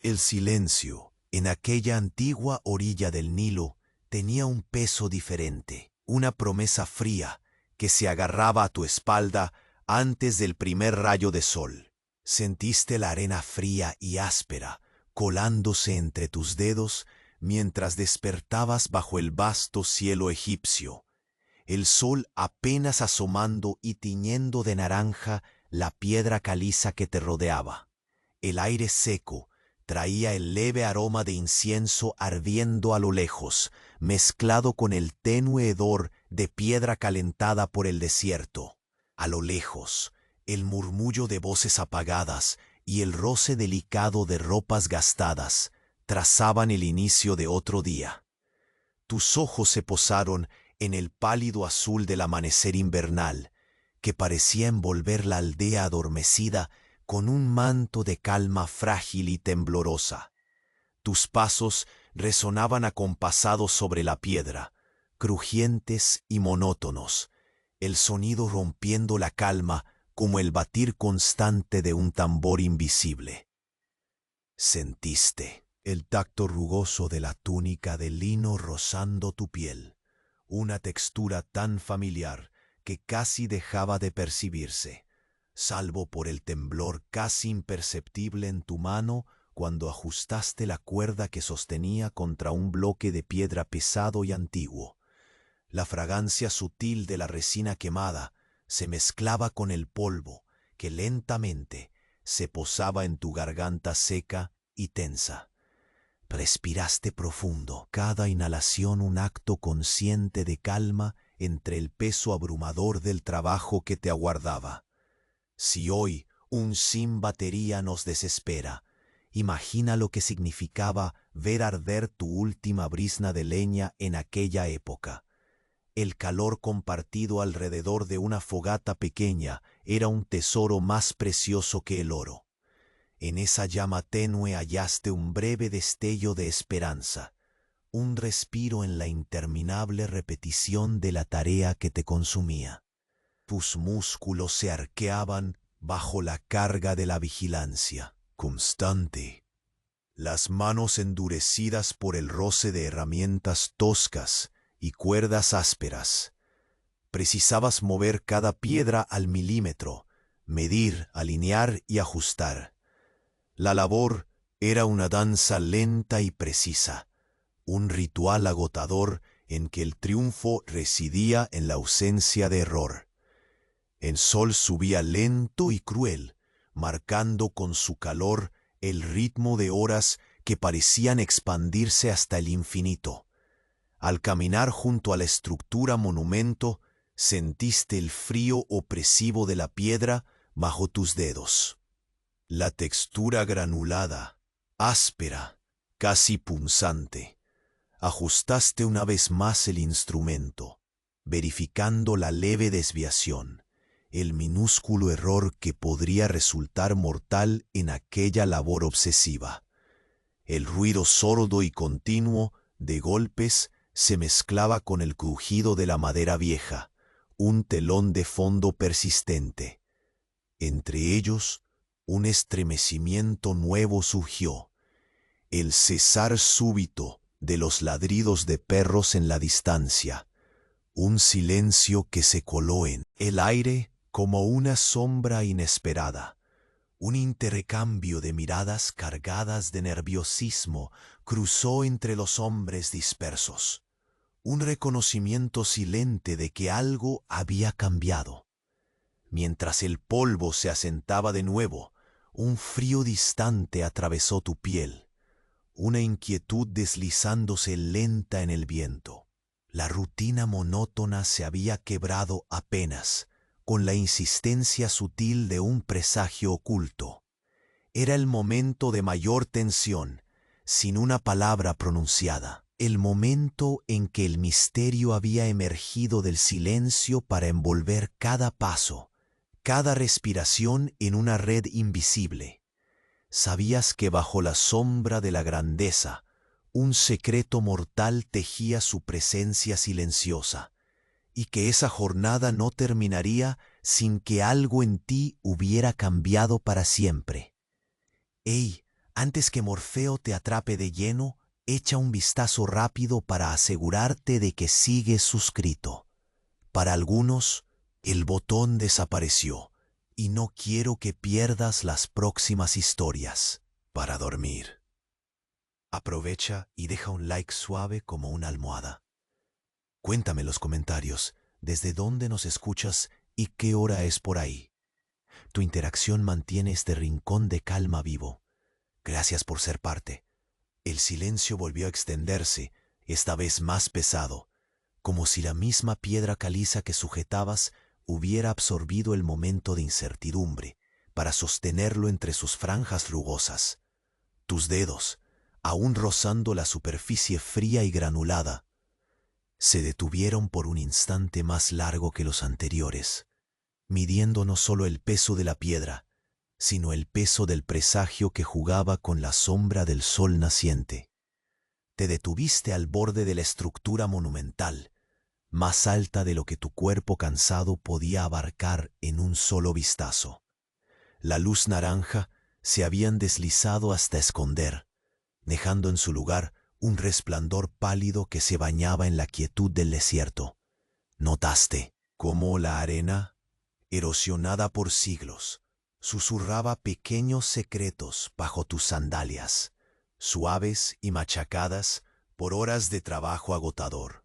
El silencio, en aquella antigua orilla del Nilo, tenía un peso diferente, una promesa fría que se agarraba a tu espalda antes del primer rayo de sol. Sentiste la arena fría y áspera colándose entre tus dedos mientras despertabas bajo el vasto cielo egipcio, el sol apenas asomando y tiñendo de naranja la piedra caliza que te rodeaba. El aire seco traía el leve aroma de incienso ardiendo a lo lejos, mezclado con el tenue hedor de piedra calentada por el desierto. A lo lejos, el murmullo de voces apagadas y el roce delicado de ropas gastadas trazaban el inicio de otro día. Tus ojos se posaron en el pálido azul del amanecer invernal, que parecía envolver la aldea adormecida con un manto de calma frágil y temblorosa. Tus pasos resonaban acompasados sobre la piedra, crujientes y monótonos, el sonido rompiendo la calma como el batir constante de un tambor invisible. Sentiste el tacto rugoso de la túnica de lino rozando tu piel, una textura tan familiar que casi dejaba de percibirse, salvo por el temblor casi imperceptible en tu mano cuando ajustaste la cuerda que sostenía contra un bloque de piedra pesado y antiguo. La fragancia sutil de la resina quemada se mezclaba con el polvo que lentamente se posaba en tu garganta seca y tensa. Respiraste profundo, cada inhalación un acto consciente de calma entre el peso abrumador del trabajo que te aguardaba. Si hoy un sin batería nos desespera, imagina lo que significaba ver arder tu última brizna de leña en aquella época. El calor compartido alrededor de una fogata pequeña era un tesoro más precioso que el oro. En esa llama tenue hallaste un breve destello de esperanza, un respiro en la interminable repetición de la tarea que te consumía. Tus músculos se arqueaban bajo la carga de la vigilancia constante. Las manos endurecidas por el roce de herramientas toscas y cuerdas ásperas. Precisabas mover cada piedra al milímetro, medir, alinear y ajustar. La labor era una danza lenta y precisa, un ritual agotador en que el triunfo residía en la ausencia de error. El sol subía lento y cruel, marcando con su calor el ritmo de horas que parecían expandirse hasta el infinito. Al caminar junto a la estructura monumento, sentiste el frío opresivo de la piedra bajo tus dedos. La textura granulada, áspera, casi punzante. Ajustaste una vez más el instrumento, verificando la leve desviación, el minúsculo error que podría resultar mortal en aquella labor obsesiva. El ruido sordo y continuo de golpes se mezclaba con el crujido de la madera vieja, un telón de fondo persistente. Entre ellos, un estremecimiento nuevo surgió, el cesar súbito de los ladridos de perros en la distancia, un silencio que se coló en el aire como una sombra inesperada. Un intercambio de miradas cargadas de nerviosismo cruzó entre los hombres dispersos, un reconocimiento silente de que algo había cambiado. Mientras el polvo se asentaba de nuevo, un frío distante atravesó tu piel, una inquietud deslizándose lenta en el viento. La rutina monótona se había quebrado apenas, con la insistencia sutil de un presagio oculto. Era el momento de mayor tensión, sin una palabra pronunciada, el momento en que el misterio había emergido del silencio para envolver cada paso, cada respiración en una red invisible. Sabías que bajo la sombra de la grandeza, un secreto mortal tejía su presencia silenciosa, y que esa jornada no terminaría sin que algo en ti hubiera cambiado para siempre. Antes que Morfeo te atrape de lleno, echa un vistazo rápido para asegurarte de que sigues suscrito. Para algunos, el botón desapareció y no quiero que pierdas las próximas historias. Para dormir. Aprovecha y deja un like suave como una almohada. Cuéntame en los comentarios desde dónde nos escuchas y qué hora es por ahí. Tu interacción mantiene este rincón de calma vivo. Gracias por ser parte. El silencio volvió a extenderse, esta vez más pesado, como si la misma piedra caliza que sujetabas hubiera absorbido el momento de incertidumbre para sostenerlo entre sus franjas rugosas. Tus dedos, aún rozando la superficie fría y granulada, se detuvieron por un instante más largo que los anteriores, midiendo no solo el peso de la piedra, sino el peso del presagio que jugaba con la sombra del sol naciente. Te detuviste al borde de la estructura monumental, más alta de lo que tu cuerpo cansado podía abarcar en un solo vistazo. La luz naranja se habían deslizado hasta esconder, dejando en su lugar un resplandor pálido que se bañaba en la quietud del desierto. Notaste cómo la arena, erosionada por siglos, susurraba pequeños secretos bajo tus sandalias, suaves y machacadas por horas de trabajo agotador.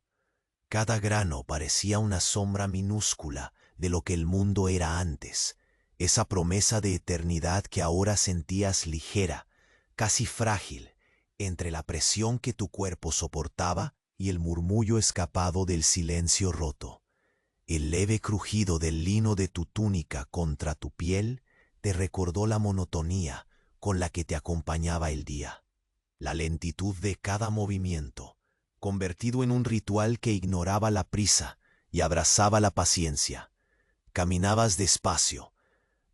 Cada grano parecía una sombra minúscula de lo que el mundo era antes, esa promesa de eternidad que ahora sentías ligera, casi frágil, entre la presión que tu cuerpo soportaba y el murmullo escapado del silencio roto. El leve crujido del lino de tu túnica contra tu piel te recordó la monotonía con la que te acompañaba el día, la lentitud de cada movimiento, convertido en un ritual que ignoraba la prisa y abrazaba la paciencia. Caminabas despacio,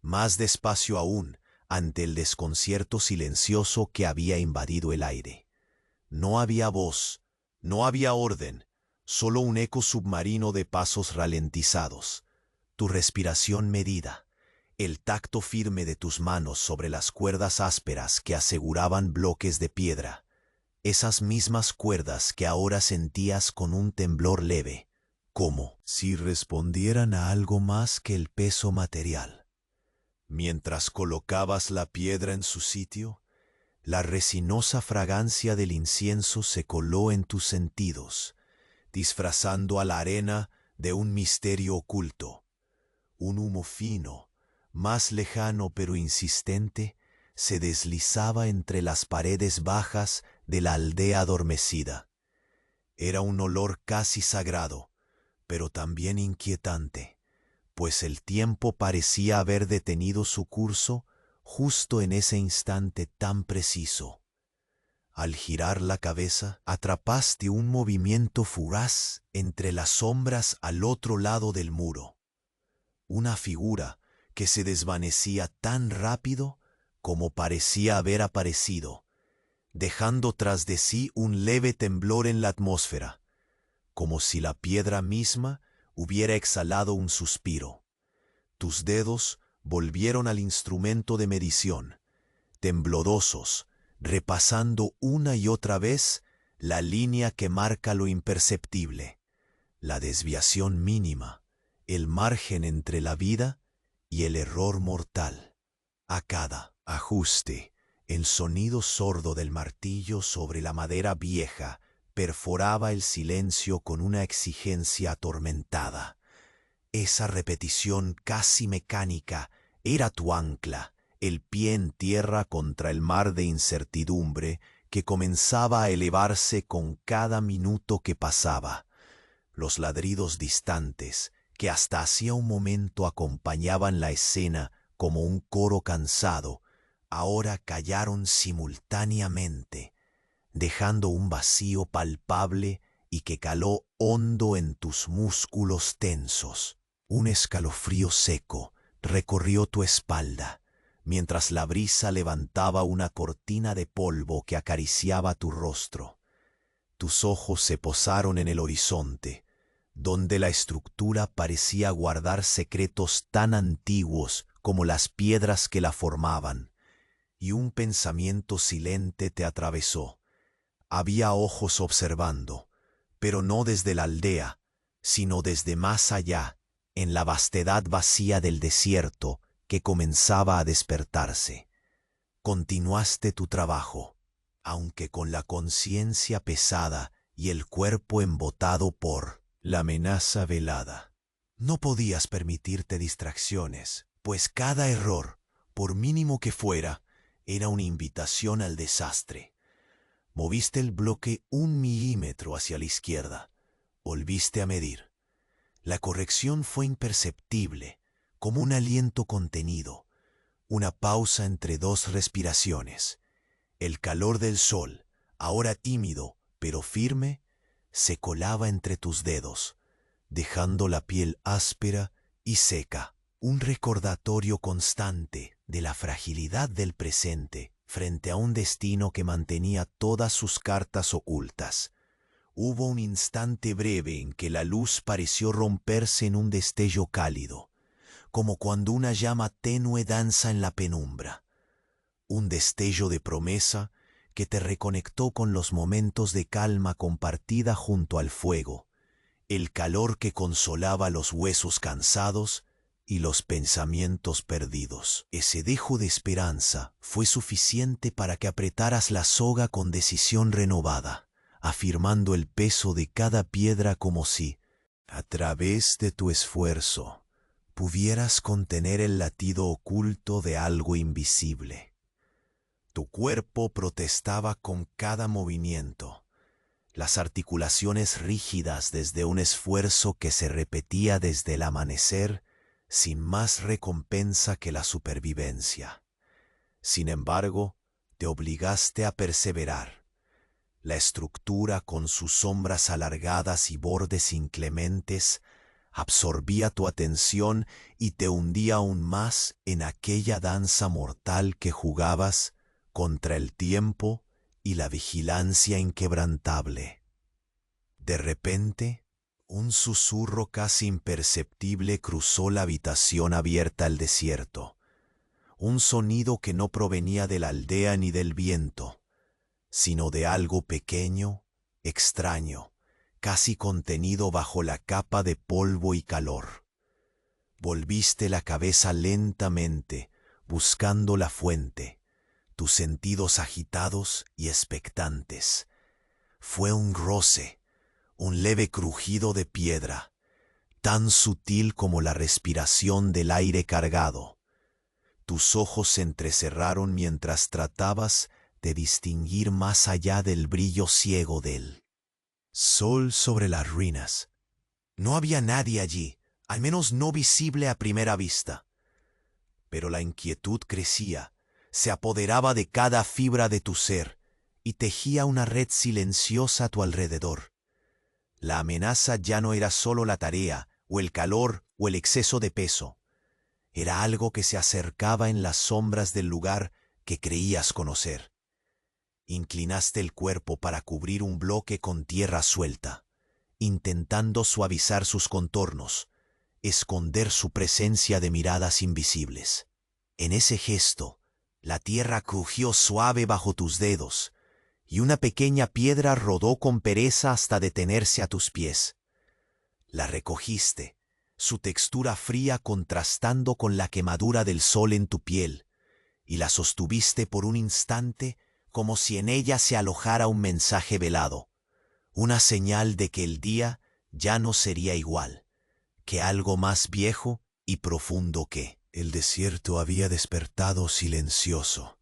más despacio aún, ante el desconcierto silencioso que había invadido el aire. No había voz, no había orden, solo un eco submarino de pasos ralentizados, tu respiración medida, el tacto firme de tus manos sobre las cuerdas ásperas que aseguraban bloques de piedra, esas mismas cuerdas que ahora sentías con un temblor leve, como si respondieran a algo más que el peso material. Mientras colocabas la piedra en su sitio, la resinosa fragancia del incienso se coló en tus sentidos, disfrazando a la arena de un misterio oculto. Un humo fino, más lejano pero insistente, se deslizaba entre las paredes bajas de la aldea adormecida. Era un olor casi sagrado, pero también inquietante, pues el tiempo parecía haber detenido su curso justo en ese instante tan preciso. Al girar la cabeza, atrapaste un movimiento fugaz entre las sombras al otro lado del muro. Una figura que se desvanecía tan rápido como parecía haber aparecido, dejando tras de sí un leve temblor en la atmósfera, como si la piedra misma hubiera exhalado un suspiro. Tus dedos volvieron al instrumento de medición, temblorosos, repasando una y otra vez la línea que marca lo imperceptible, la desviación mínima, el margen entre la vida y el error mortal. A cada ajuste, el sonido sordo del martillo sobre la madera vieja perforaba el silencio con una exigencia atormentada. Esa repetición casi mecánica era tu ancla, el pie en tierra contra el mar de incertidumbre que comenzaba a elevarse con cada minuto que pasaba. Los ladridos distantes, que hasta hacía un momento acompañaban la escena como un coro cansado, ahora callaron simultáneamente, dejando un vacío palpable y que caló hondo en tus músculos tensos. Un escalofrío seco recorrió tu espalda, mientras la brisa levantaba una cortina de polvo que acariciaba tu rostro. Tus ojos se posaron en el horizonte, donde la estructura parecía guardar secretos tan antiguos como las piedras que la formaban, y un pensamiento silente te atravesó. Había ojos observando, pero no desde la aldea, sino desde más allá, en la vastedad vacía del desierto que comenzaba a despertarse. Continuaste tu trabajo, aunque con la conciencia pesada y el cuerpo embotado por la amenaza velada. No podías permitirte distracciones, pues cada error, por mínimo que fuera, era una invitación al desastre. Moviste el bloque 1 milímetro hacia la izquierda. Volviste a medir. La corrección fue imperceptible, como un aliento contenido, una pausa entre dos respiraciones. El calor del sol, ahora tímido pero firme, se colaba entre tus dedos, dejando la piel áspera y seca, un recordatorio constante de la fragilidad del presente frente a un destino que mantenía todas sus cartas ocultas. Hubo un instante breve en que la luz pareció romperse en un destello cálido, como cuando una llama tenue danza en la penumbra. Un destello de promesa que te reconectó con los momentos de calma compartida junto al fuego, el calor que consolaba los huesos cansados y los pensamientos perdidos. Ese dejo de esperanza fue suficiente para que apretaras la soga con decisión renovada, afirmando el peso de cada piedra como si, a través de tu esfuerzo, pudieras contener el latido oculto de algo invisible. Tu cuerpo protestaba con cada movimiento, las articulaciones rígidas desde un esfuerzo que se repetía desde el amanecer sin más recompensa que la supervivencia. Sin embargo, te obligaste a perseverar. La estructura, con sus sombras alargadas y bordes inclementes, absorbía tu atención y te hundía aún más en aquella danza mortal que jugabas contra el tiempo y la vigilancia inquebrantable. De repente, un susurro casi imperceptible cruzó la habitación abierta al desierto, un sonido que no provenía de la aldea ni del viento, sino de algo pequeño, extraño, casi contenido bajo la capa de polvo y calor. Volviste la cabeza lentamente, buscando la fuente, tus sentidos agitados y expectantes. Fue un roce, un leve crujido de piedra, tan sutil como la respiración del aire cargado. Tus ojos se entrecerraron mientras tratabas de distinguir más allá del brillo ciego del sol sobre las ruinas. No había nadie allí, al menos no visible a primera vista. Pero la inquietud crecía, se apoderaba de cada fibra de tu ser y tejía una red silenciosa a tu alrededor. La amenaza ya no era solo la tarea, o el calor, o el exceso de peso. Era algo que se acercaba en las sombras del lugar que creías conocer. Inclinaste el cuerpo para cubrir un bloque con tierra suelta, intentando suavizar sus contornos, esconder su presencia de miradas invisibles. En ese gesto, la tierra crujió suave bajo tus dedos, y una pequeña piedra rodó con pereza hasta detenerse a tus pies. La recogiste, su textura fría contrastando con la quemadura del sol en tu piel, y la sostuviste por un instante como si en ella se alojara un mensaje velado, una señal de que el día ya no sería igual, que algo más viejo y profundo que el desierto había despertado silencioso.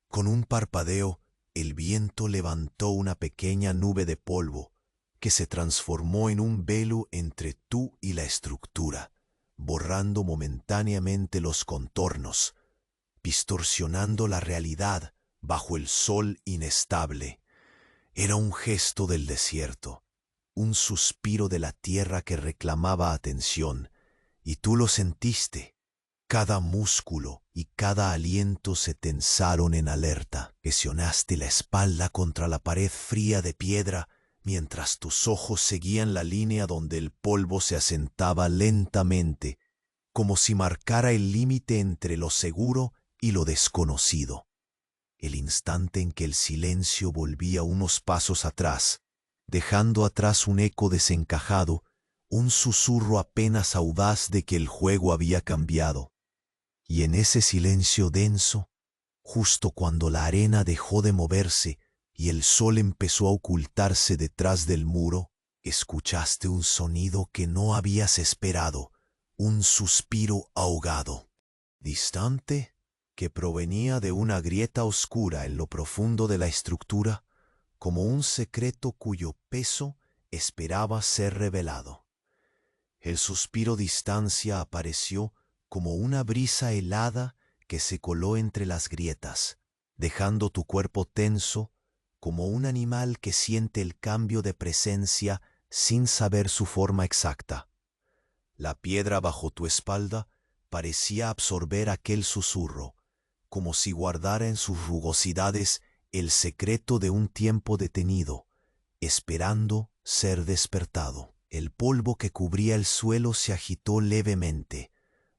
Con un parpadeo, el viento levantó una pequeña nube de polvo que se transformó en un velo entre tú y la estructura, borrando momentáneamente los contornos, distorsionando la realidad bajo el sol inestable. Era un gesto del desierto, un suspiro de la tierra que reclamaba atención, y tú lo sentiste. Cada músculo y cada aliento se tensaron en alerta. Presionaste la espalda contra la pared fría de piedra mientras tus ojos seguían la línea donde el polvo se asentaba lentamente, como si marcara el límite entre lo seguro y lo desconocido. el instante en que el silencio volvía unos pasos atrás, dejando atrás un eco desencajado, un susurro apenas audaz de que el juego había cambiado. Y en ese silencio denso, justo cuando la arena dejó de moverse y el sol empezó a ocultarse detrás del muro, escuchaste un sonido que no habías esperado, un suspiro ahogado, distante, que provenía de una grieta oscura en lo profundo de la estructura, como un secreto cuyo peso esperaba ser revelado. El suspiro distancia apareció como una brisa helada que se coló entre las grietas, dejando tu cuerpo tenso como un animal que siente el cambio de presencia sin saber su forma exacta. La piedra bajo tu espalda parecía absorber aquel susurro, como si guardara en sus rugosidades el secreto de un tiempo detenido, esperando ser despertado. El polvo que cubría el suelo se agitó levemente,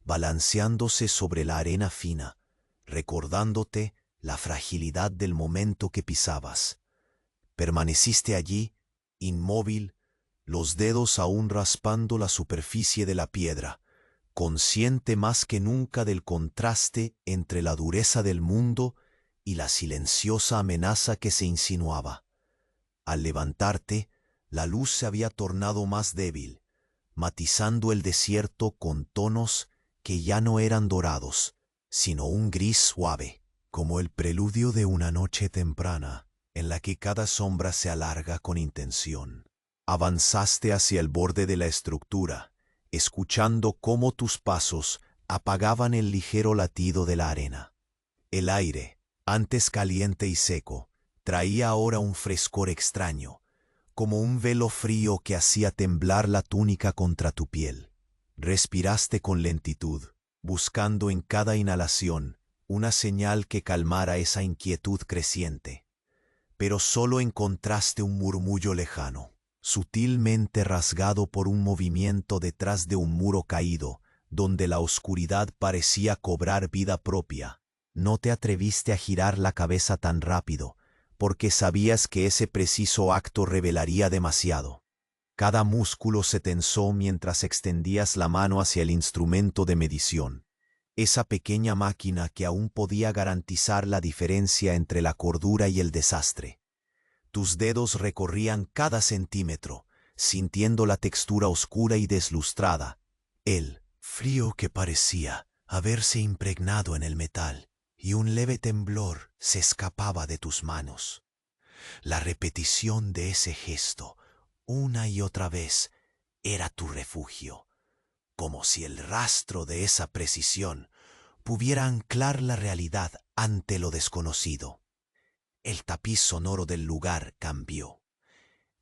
balanceándose sobre la arena fina, recordándote la fragilidad del momento que pisabas. Permaneciste allí, inmóvil, los dedos aún raspando la superficie de la piedra, consciente más que nunca del contraste entre la dureza del mundo y la silenciosa amenaza que se insinuaba. Al levantarte, la luz se había tornado más débil, matizando el desierto con tonos que ya no eran dorados, sino un gris suave, como el preludio de una noche temprana en la que cada sombra se alarga con intención. Avanzaste hacia el borde de la estructura, escuchando cómo tus pasos apagaban el ligero latido de la arena. El aire, antes caliente y seco, traía ahora un frescor extraño, como un velo frío que hacía temblar la túnica contra tu piel. Respiraste con lentitud, buscando en cada inhalación una señal que calmara esa inquietud creciente. Pero solo encontraste un murmullo lejano, sutilmente rasgado por un movimiento detrás de un muro caído, donde la oscuridad parecía cobrar vida propia. No te atreviste a girar la cabeza tan rápido, porque sabías que ese preciso acto revelaría demasiado. Cada músculo se tensó mientras extendías la mano hacia el instrumento de medición, esa pequeña máquina que aún podía garantizar la diferencia entre la cordura y el desastre. Tus dedos recorrían cada centímetro, sintiendo la textura oscura y deslustrada, el frío que parecía haberse impregnado en el metal, y un leve temblor se escapaba de tus manos. La repetición de ese gesto, una y otra vez, era tu refugio, como si el rastro de esa precisión pudiera anclar la realidad ante lo desconocido. El tapiz sonoro del lugar cambió.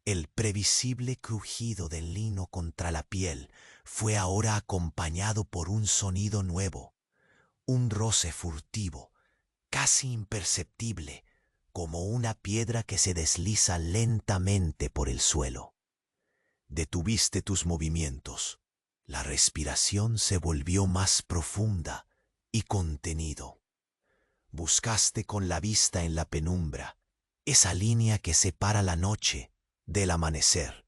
El previsible crujido del lino contra la piel fue ahora acompañado por un sonido nuevo, un roce furtivo, casi imperceptible, como una piedra que se desliza lentamente por el suelo. Detuviste tus movimientos. La respiración se volvió más profunda y contenido. Buscaste con la vista en la penumbra esa línea que separa la noche del amanecer,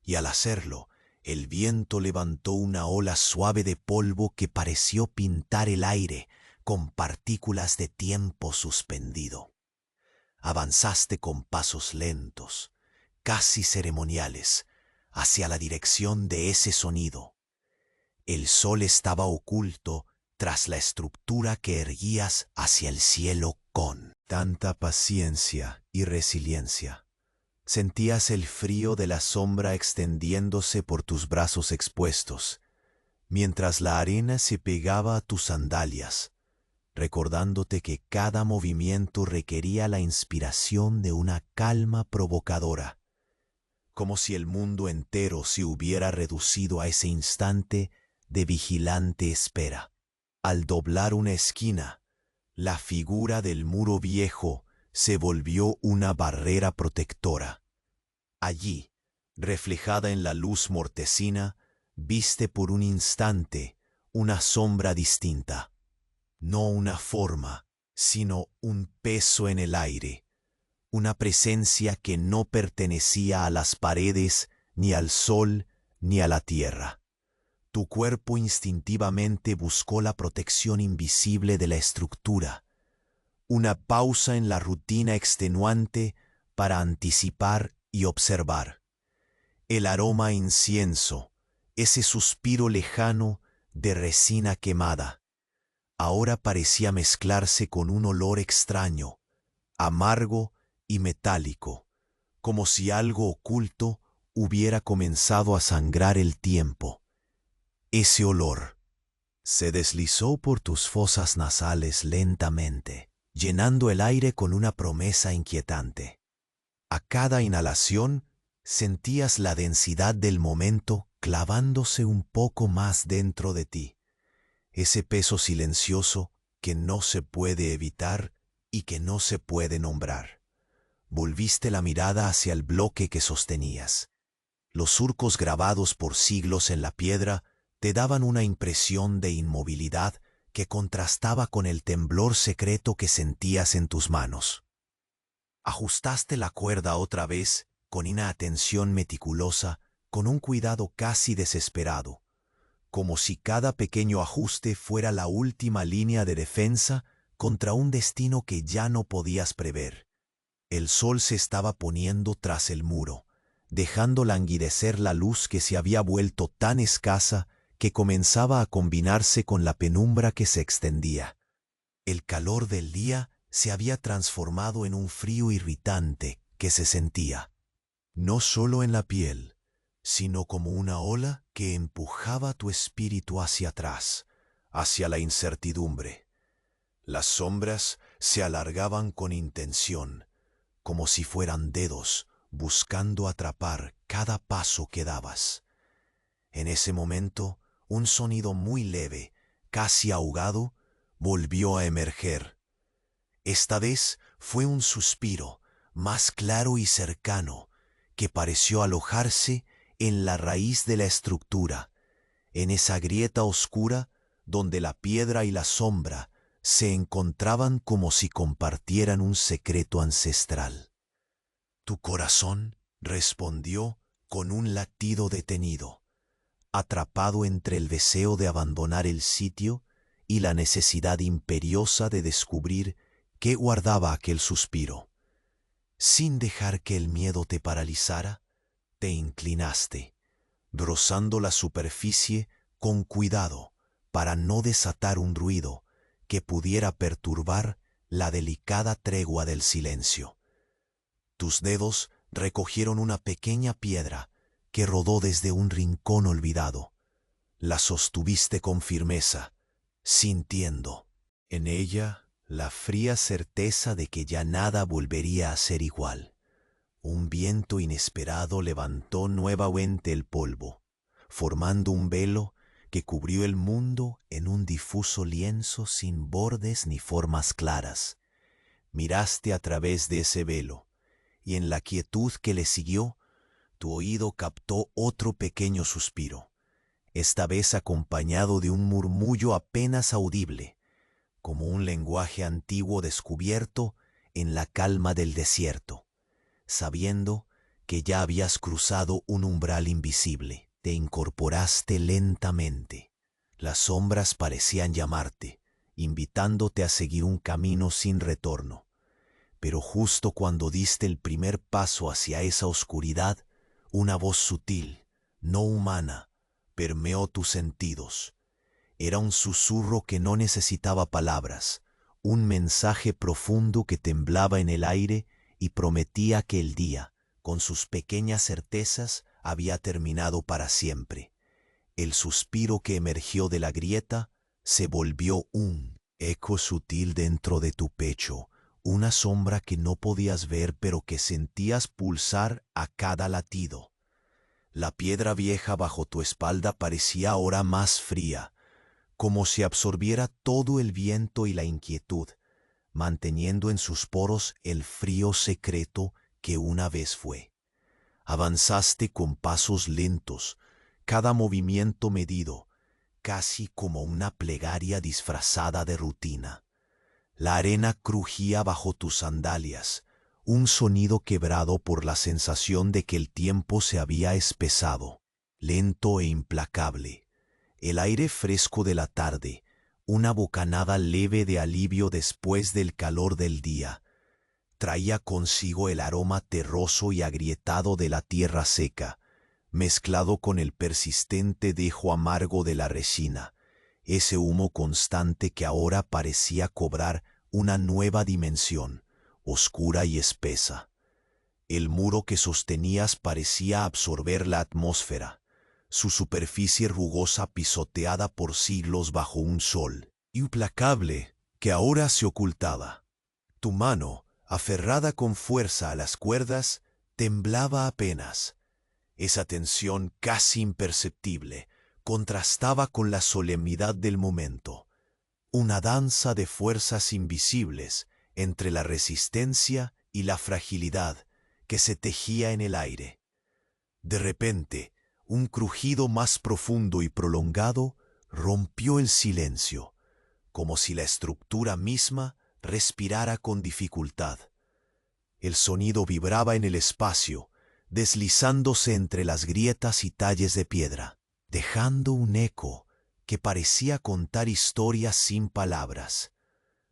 y al hacerlo, el viento levantó una ola suave de polvo que pareció pintar el aire con partículas de tiempo suspendido. Avanzaste con pasos lentos, casi ceremoniales, hacia la dirección de ese sonido. El sol estaba oculto tras la estructura que erguías hacia el cielo con tanta paciencia y resiliencia. Sentías el frío de la sombra extendiéndose por tus brazos expuestos, mientras la arena se pegaba a tus sandalias, recordándote que cada movimiento requería la inspiración de una calma provocadora, como si el mundo entero se hubiera reducido a ese instante de vigilante espera. Al doblar una esquina, la figura del muro viejo se volvió una barrera protectora. Allí, reflejada en la luz mortecina, viste por un instante una sombra distinta, no una forma, sino un peso en el aire, una presencia que no pertenecía a las paredes, ni al sol, ni a la tierra. Tu cuerpo instintivamente buscó la protección invisible de la estructura, una pausa en la rutina extenuante para anticipar y observar. El aroma a incienso, ese suspiro lejano de resina quemada, ahora parecía mezclarse con un olor extraño, amargo y metálico, como si algo oculto hubiera comenzado a sangrar el tiempo. Ese olor se deslizó por tus fosas nasales lentamente, llenando el aire con una promesa inquietante. A cada inhalación sentías la densidad del momento clavándose un poco más dentro de ti, ese peso silencioso que no se puede evitar y que no se puede nombrar. Volviste la mirada hacia el bloque que sostenías. Los surcos grabados por siglos en la piedra te daban una impresión de inmovilidad que contrastaba con el temblor secreto que sentías en tus manos. Ajustaste la cuerda otra vez con una atención meticulosa, con un cuidado casi desesperado, como si cada pequeño ajuste fuera la última línea de defensa contra un destino que ya no podías prever. El sol se estaba poniendo tras el muro, dejando languidecer la luz que se había vuelto tan escasa que comenzaba a combinarse con la penumbra que se extendía. El calor del día se había transformado en un frío irritante que se sentía, no solo en la piel, sino como una ola que empujaba tu espíritu hacia atrás, hacia la incertidumbre. Las sombras se alargaban con intención, como si fueran dedos buscando atrapar cada paso que dabas. En ese momento, un sonido muy leve, casi ahogado, volvió a emerger. Esta vez fue un suspiro, más claro y cercano, que pareció alojarse en la raíz de la estructura, en esa grieta oscura donde la piedra y la sombra se encontraban como si compartieran un secreto ancestral. Tu corazón respondió con un latido detenido, atrapado entre el deseo de abandonar el sitio y la necesidad imperiosa de descubrir qué guardaba aquel suspiro. Sin dejar que el miedo te paralizara, te inclinaste, rozando la superficie con cuidado para no desatar un ruido que pudiera perturbar la delicada tregua del silencio. Tus dedos recogieron una pequeña piedra que rodó desde un rincón olvidado. La sostuviste con firmeza, sintiendo en ella la fría certeza de que ya nada volvería a ser igual. Un viento inesperado levantó nuevamente el polvo, formando un velo que cubrió el mundo en un difuso lienzo sin bordes ni formas claras. Miraste a través de ese velo, y en la quietud que le siguió, tu oído captó otro pequeño suspiro, esta vez acompañado de un murmullo apenas audible, como un lenguaje antiguo descubierto en la calma del desierto. Sabiendo que ya habías cruzado un umbral invisible, te incorporaste lentamente. Las sombras parecían llamarte, invitándote a seguir un camino sin retorno. Pero justo cuando diste el primer paso hacia esa oscuridad, una voz sutil, no humana, permeó tus sentidos. Era un susurro que no necesitaba palabras, un mensaje profundo que temblaba en el aire y prometía que el día, con sus pequeñas certezas, había terminado para siempre. El suspiro que emergió de la grieta se volvió un eco sutil dentro de tu pecho, una sombra que no podías ver pero que sentías pulsar a cada latido. La piedra vieja bajo tu espalda parecía ahora más fría, como si absorbiera todo el viento y la inquietud, manteniendo en sus poros el frío secreto que una vez fue. Avanzaste con pasos lentos, cada movimiento medido, casi como una plegaria disfrazada de rutina. La arena crujía bajo tus sandalias, un sonido quebrado por la sensación de que el tiempo se había espesado, lento e implacable. El aire fresco de la tarde, una bocanada leve de alivio después del calor del día, traía consigo el aroma terroso y agrietado de la tierra seca, mezclado con el persistente dejo amargo de la resina, ese humo constante que ahora parecía cobrar una nueva dimensión, oscura y espesa. El muro que sostenías parecía absorber la atmósfera, su superficie rugosa pisoteada por siglos bajo un sol implacable que ahora se ocultaba. Tu mano, aferrada con fuerza a las cuerdas, temblaba apenas. Esa tensión casi imperceptible contrastaba con la solemnidad del momento, una danza de fuerzas invisibles entre la resistencia y la fragilidad que se tejía en el aire. De repente, un crujido más profundo y prolongado rompió el silencio, como si la estructura misma respirara con dificultad. El sonido vibraba en el espacio, deslizándose entre las grietas y talles de piedra, dejando un eco que parecía contar historias sin palabras.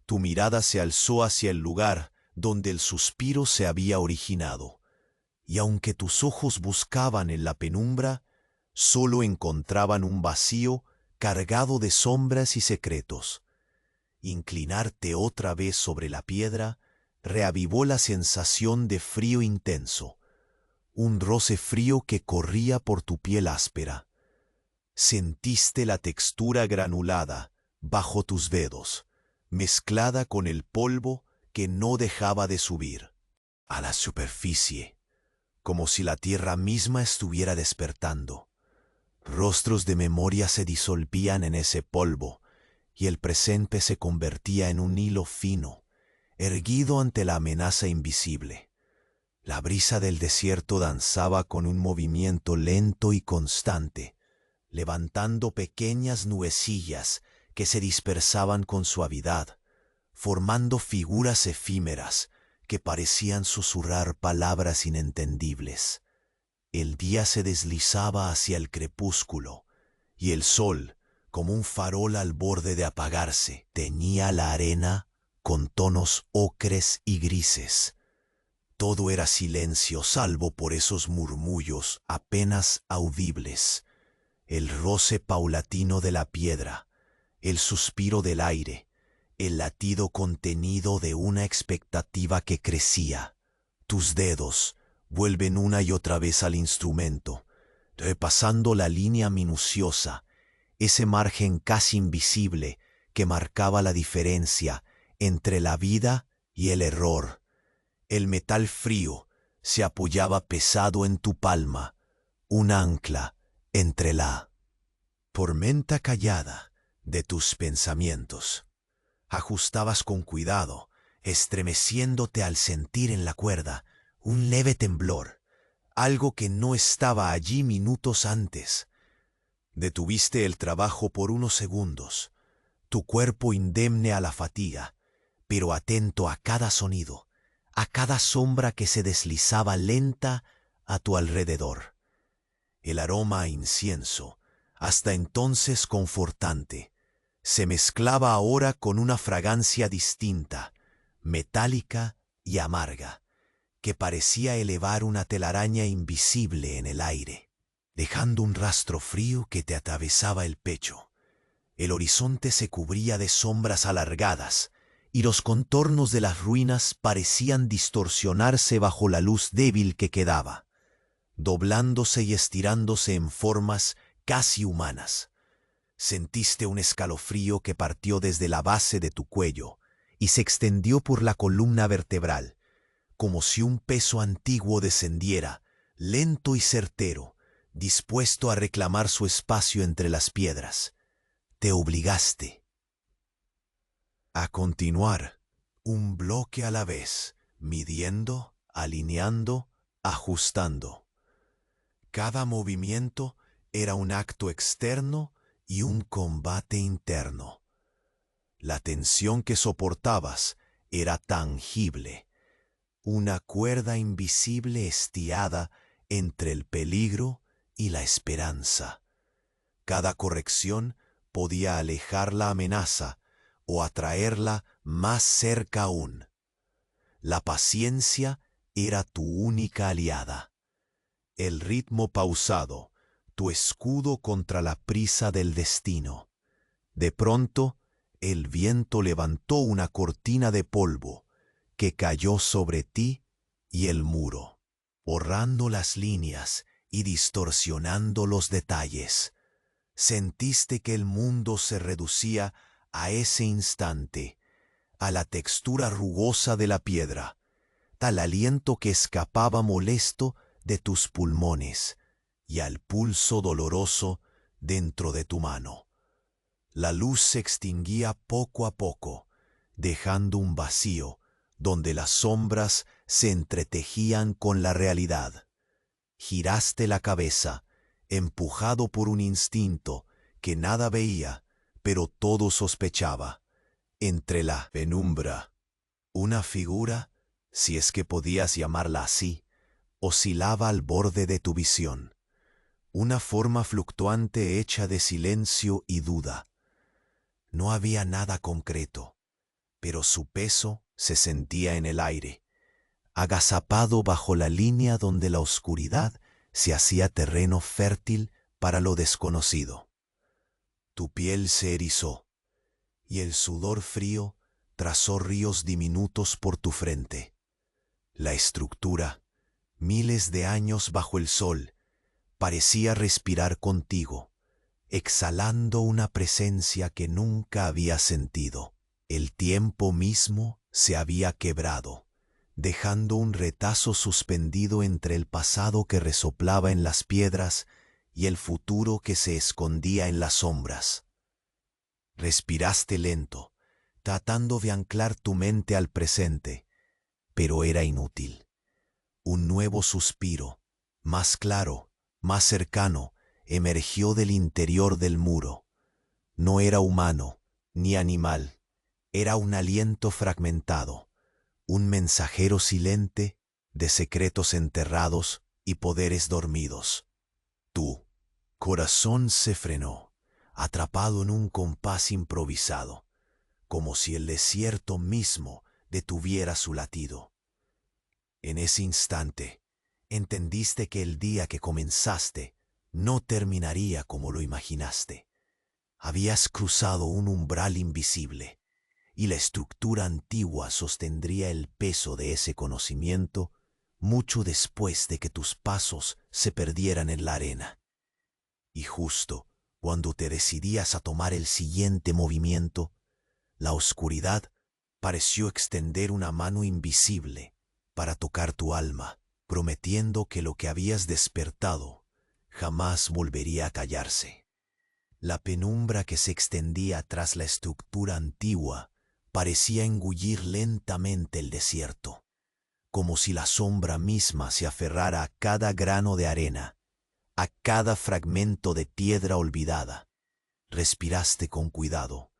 Tu mirada se alzó hacia el lugar donde el suspiro se había originado, y aunque tus ojos buscaban en la penumbra, solo encontraban un vacío cargado de sombras y secretos. Inclinarte otra vez sobre la piedra reavivó la sensación de frío intenso, un roce frío que corría por tu piel áspera. Sentiste la textura granulada bajo tus dedos, mezclada con el polvo que no dejaba de subir a la superficie, como si la tierra misma estuviera despertando. Rostros de memoria se disolvían en ese polvo, y el presente se convertía en un hilo fino, erguido ante la amenaza invisible. La brisa del desierto danzaba con un movimiento lento y constante, levantando pequeñas nubecillas que se dispersaban con suavidad, formando figuras efímeras que parecían susurrar palabras inentendibles. El día se deslizaba hacia el crepúsculo, y el sol, como un farol al borde de apagarse, teñía la arena con tonos ocres y grises. Todo era silencio salvo por esos murmullos apenas audibles, el roce paulatino de la piedra, el suspiro del aire, el latido contenido de una expectativa que crecía. Tus dedos vuelven una y otra vez al instrumento, repasando la línea minuciosa, ese margen casi invisible que marcaba la diferencia entre la vida y el error. El metal frío se apoyaba pesado en tu palma, un ancla entre la tormenta callada de tus pensamientos. Ajustabas con cuidado, estremeciéndote al sentir en la cuerda un leve temblor, algo que no estaba allí minutos antes. Detuviste el trabajo por unos segundos, tu cuerpo indemne a la fatiga, pero atento a cada sonido, a cada sombra que se deslizaba lenta a tu alrededor. El aroma a incienso, hasta entonces confortante, se mezclaba ahora con una fragancia distinta, metálica y amarga, que parecía elevar una telaraña invisible en el aire, dejando un rastro frío que te atravesaba el pecho. El horizonte se cubría de sombras alargadas, y los contornos de las ruinas parecían distorsionarse bajo la luz débil que quedaba, doblándose y estirándose en formas casi humanas. Sentiste un escalofrío que partió desde la base de tu cuello y se extendió por la columna vertebral, como si un peso antiguo descendiera, lento y certero, dispuesto a reclamar su espacio entre las piedras. Te obligaste a continuar, un bloque a la vez, midiendo, alineando, ajustando. Cada movimiento era un acto externo y un combate interno. La tensión que soportabas era tangible, una cuerda invisible estirada entre el peligro y la esperanza. Cada corrección podía alejar la amenaza o atraerla más cerca aún. La paciencia era tu única aliada. El ritmo pausado, tu escudo contra la prisa del destino. De pronto, el viento levantó una cortina de polvo que cayó sobre ti y el muro, borrando las líneas y distorsionando los detalles. Sentiste que el mundo se reducía a ese instante, a la textura rugosa de la piedra, al aliento que escapaba molesto de tus pulmones y al pulso doloroso dentro de tu mano. La luz se extinguía poco a poco, dejando un vacío donde las sombras se entretejían con la realidad. Giraste la cabeza, empujado por un instinto que nada veía, pero todo sospechaba. Entre la penumbra, una figura, si es que podías llamarla así, oscilaba al borde de tu visión. Una forma fluctuante hecha de silencio y duda. No había nada concreto, pero su peso se sentía en el aire, agazapado bajo la línea donde la oscuridad se hacía terreno fértil para lo desconocido. Tu piel se erizó, y el sudor frío trazó ríos diminutos por tu frente. La estructura, miles de años bajo el sol, parecía respirar contigo, exhalando una presencia que nunca había sentido. El tiempo mismo se había quebrado, dejando un retazo suspendido entre el pasado que resoplaba en las piedras y el futuro que se escondía en las sombras. Respiraste lento, tratando de anclar tu mente al presente, pero era inútil. Un nuevo suspiro, más claro, más cercano, emergió del interior del muro. No era humano, ni animal. Era un aliento fragmentado, un mensajero silente de secretos enterrados y poderes dormidos. Tu corazón se frenó, atrapado en un compás improvisado, como si el desierto mismo detuviera su latido. En ese instante, entendiste que el día que comenzaste no terminaría como lo imaginaste. Habías cruzado un umbral invisible, y la estructura antigua sostendría el peso de ese conocimiento mucho después de que tus pasos se perdieran en la arena. Y justo cuando te decidías a tomar el siguiente movimiento, la oscuridad pareció extender una mano invisible para tocar tu alma, prometiendo que lo que habías despertado jamás volvería a callarse. La penumbra que se extendía tras la estructura antigua parecía engullir lentamente el desierto, como si la sombra misma se aferrara a cada grano de arena, a cada fragmento de piedra olvidada. Respiraste con cuidado,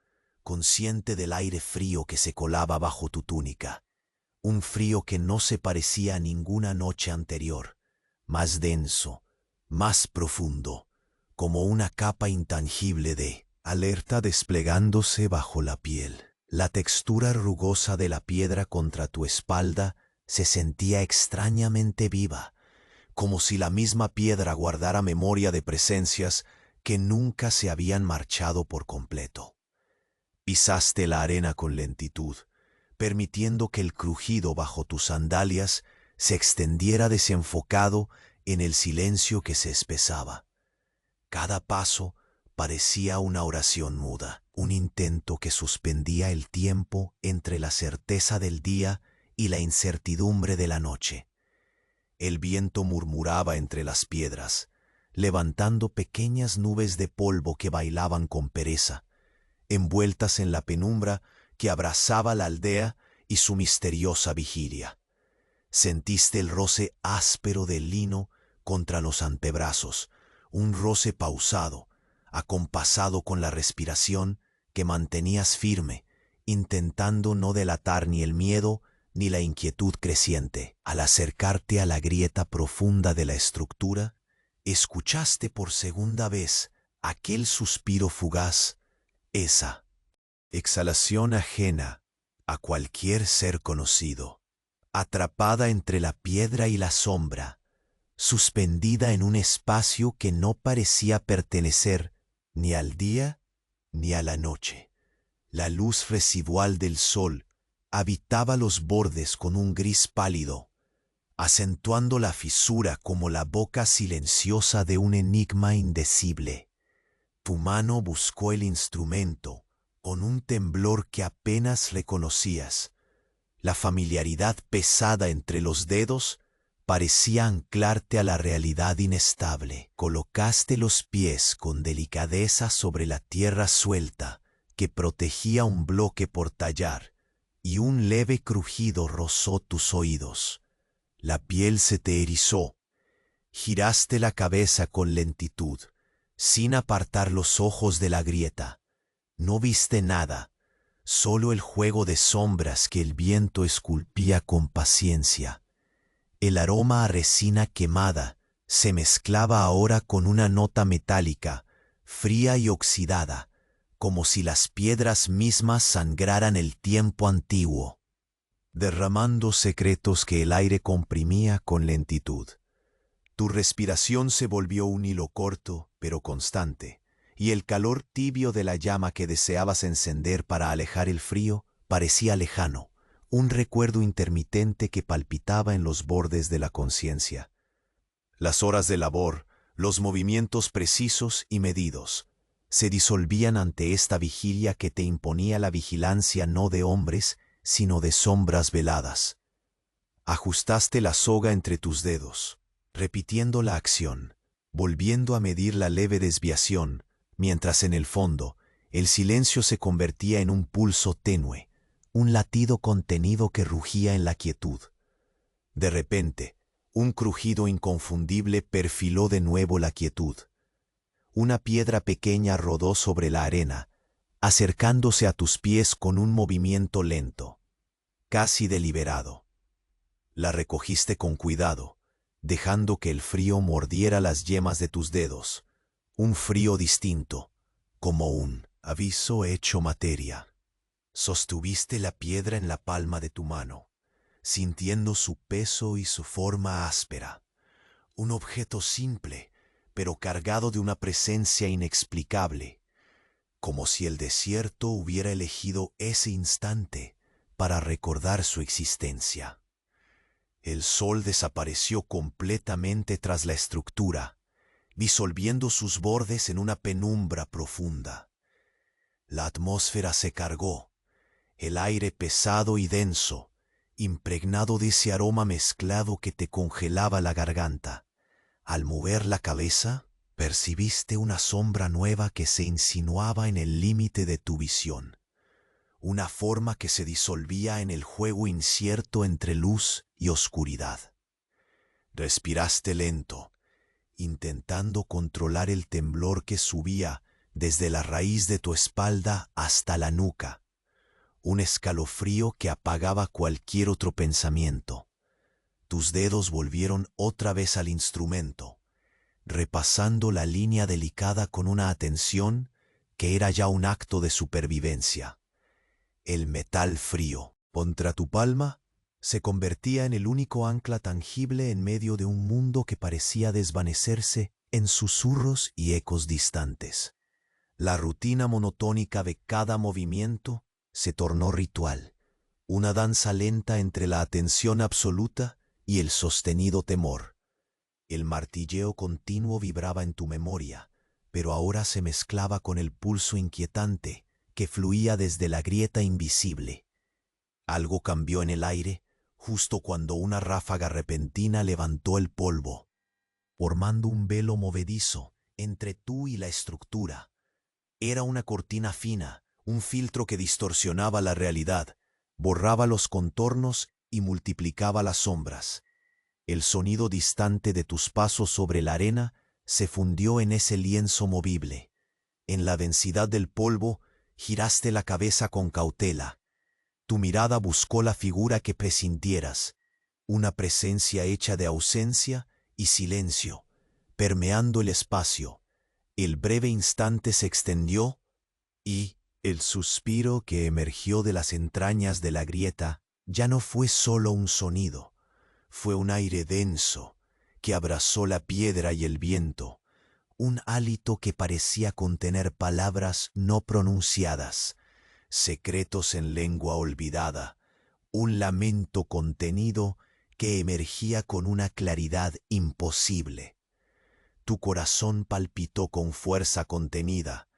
consciente del aire frío que se colaba bajo tu túnica, un frío que no se parecía a ninguna noche anterior, más denso, más profundo, como una capa intangible de alerta desplegándose bajo la piel. La textura rugosa de la piedra contra tu espalda se sentía extrañamente viva, como si la misma piedra guardara memoria de presencias que nunca se habían marchado por completo. Pisaste la arena con lentitud, permitiendo que el crujido bajo tus sandalias se extendiera desenfocado en el silencio que se espesaba. Cada paso parecía una oración muda, un intento que suspendía el tiempo entre la certeza del día y la incertidumbre de la noche. El viento murmuraba entre las piedras, levantando pequeñas nubes de polvo que bailaban con pereza, envueltas en la penumbra que abrazaba la aldea y su misteriosa vigilia. Sentiste el roce áspero del lino contra los antebrazos, un roce pausado, acompasado con la respiración que mantenías firme, intentando no delatar ni el miedo ni la inquietud creciente. Al acercarte a la grieta profunda de la estructura, escuchaste por segunda vez aquel suspiro fugaz, esa exhalación ajena a cualquier ser conocido, atrapada entre la piedra y la sombra, suspendida en un espacio que no parecía pertenecer ni al día ni a la noche. La luz residual del sol habitaba los bordes con un gris pálido, acentuando la fisura como la boca silenciosa de un enigma indecible. Tu mano buscó el instrumento con un temblor que apenas reconocías. La familiaridad pesada entre los dedos parecía anclarte a la realidad inestable. Colocaste los pies con delicadeza sobre la tierra suelta que protegía un bloque por tallar, y un leve crujido rozó tus oídos. La piel se te erizó. Giraste la cabeza con lentitud, sin apartar los ojos de la grieta. No viste nada, solo el juego de sombras que el viento esculpía con paciencia. El aroma a resina quemada se mezclaba ahora con una nota metálica, fría y oxidada, como si las piedras mismas sangraran el tiempo antiguo, derramando secretos que el aire comprimía con lentitud. Tu respiración se volvió un hilo corto, pero constante, y el calor tibio de la llama que deseabas encender para alejar el frío parecía lejano, un recuerdo intermitente que palpitaba en los bordes de la conciencia. Las horas de labor, los movimientos precisos y medidos, se disolvían ante esta vigilia que te imponía la vigilancia no de hombres, sino de sombras veladas. Ajustaste la soga entre tus dedos, repitiendo la acción, volviendo a medir la leve desviación, mientras en el fondo el silencio se convertía en un pulso tenue, un latido contenido que rugía en la quietud. De repente, un crujido inconfundible perfiló de nuevo la quietud. Una piedra pequeña rodó sobre la arena, acercándose a tus pies con un movimiento lento, casi deliberado. La recogiste con cuidado, dejando que el frío mordiera las yemas de tus dedos, un frío distinto, como un aviso hecho materia. Sostuviste la piedra en la palma de tu mano, sintiendo su peso y su forma áspera, un objeto simple, pero cargado de una presencia inexplicable, como si el desierto hubiera elegido ese instante para recordar su existencia. El sol desapareció completamente tras la estructura, disolviendo sus bordes en una penumbra profunda. La atmósfera se cargó, el aire pesado y denso, impregnado de ese aroma mezclado que te congelaba la garganta. Al mover la cabeza, percibiste una sombra nueva que se insinuaba en el límite de tu visión, una forma que se disolvía en el juego incierto entre luz y oscuridad. Respiraste lento, intentando controlar el temblor que subía desde la raíz de tu espalda hasta la nuca, un escalofrío que apagaba cualquier otro pensamiento. Tus dedos volvieron otra vez al instrumento, repasando la línea delicada con una atención que era ya un acto de supervivencia. El metal frío, contra tu palma, se convertía en el único ancla tangible en medio de un mundo que parecía desvanecerse en susurros y ecos distantes. La rutina monotónica de cada movimiento se tornó ritual, una danza lenta entre la atención absoluta y el sostenido temor. El martilleo continuo vibraba en tu memoria, pero ahora se mezclaba con el pulso inquietante que fluía desde la grieta invisible. Algo cambió en el aire justo cuando una ráfaga repentina levantó el polvo, formando un velo movedizo entre tú y la estructura. Era una cortina fina, un filtro que distorsionaba la realidad, borraba los contornos y multiplicaba las sombras. El sonido distante de tus pasos sobre la arena se fundió en ese lienzo movible. En la densidad del polvo Giraste la cabeza con cautela. Tu mirada buscó la figura que presintieras, una presencia hecha de ausencia y silencio, permeando el espacio. El breve instante se extendió y el suspiro que emergió de las entrañas de la grieta ya no fue solo un sonido, fue un aire denso que abrazó la piedra y el viento, un hálito que parecía contener palabras no pronunciadas, secretos en lengua olvidada, un lamento contenido que emergía con una claridad imposible. Tu corazón palpitó con fuerza contenida,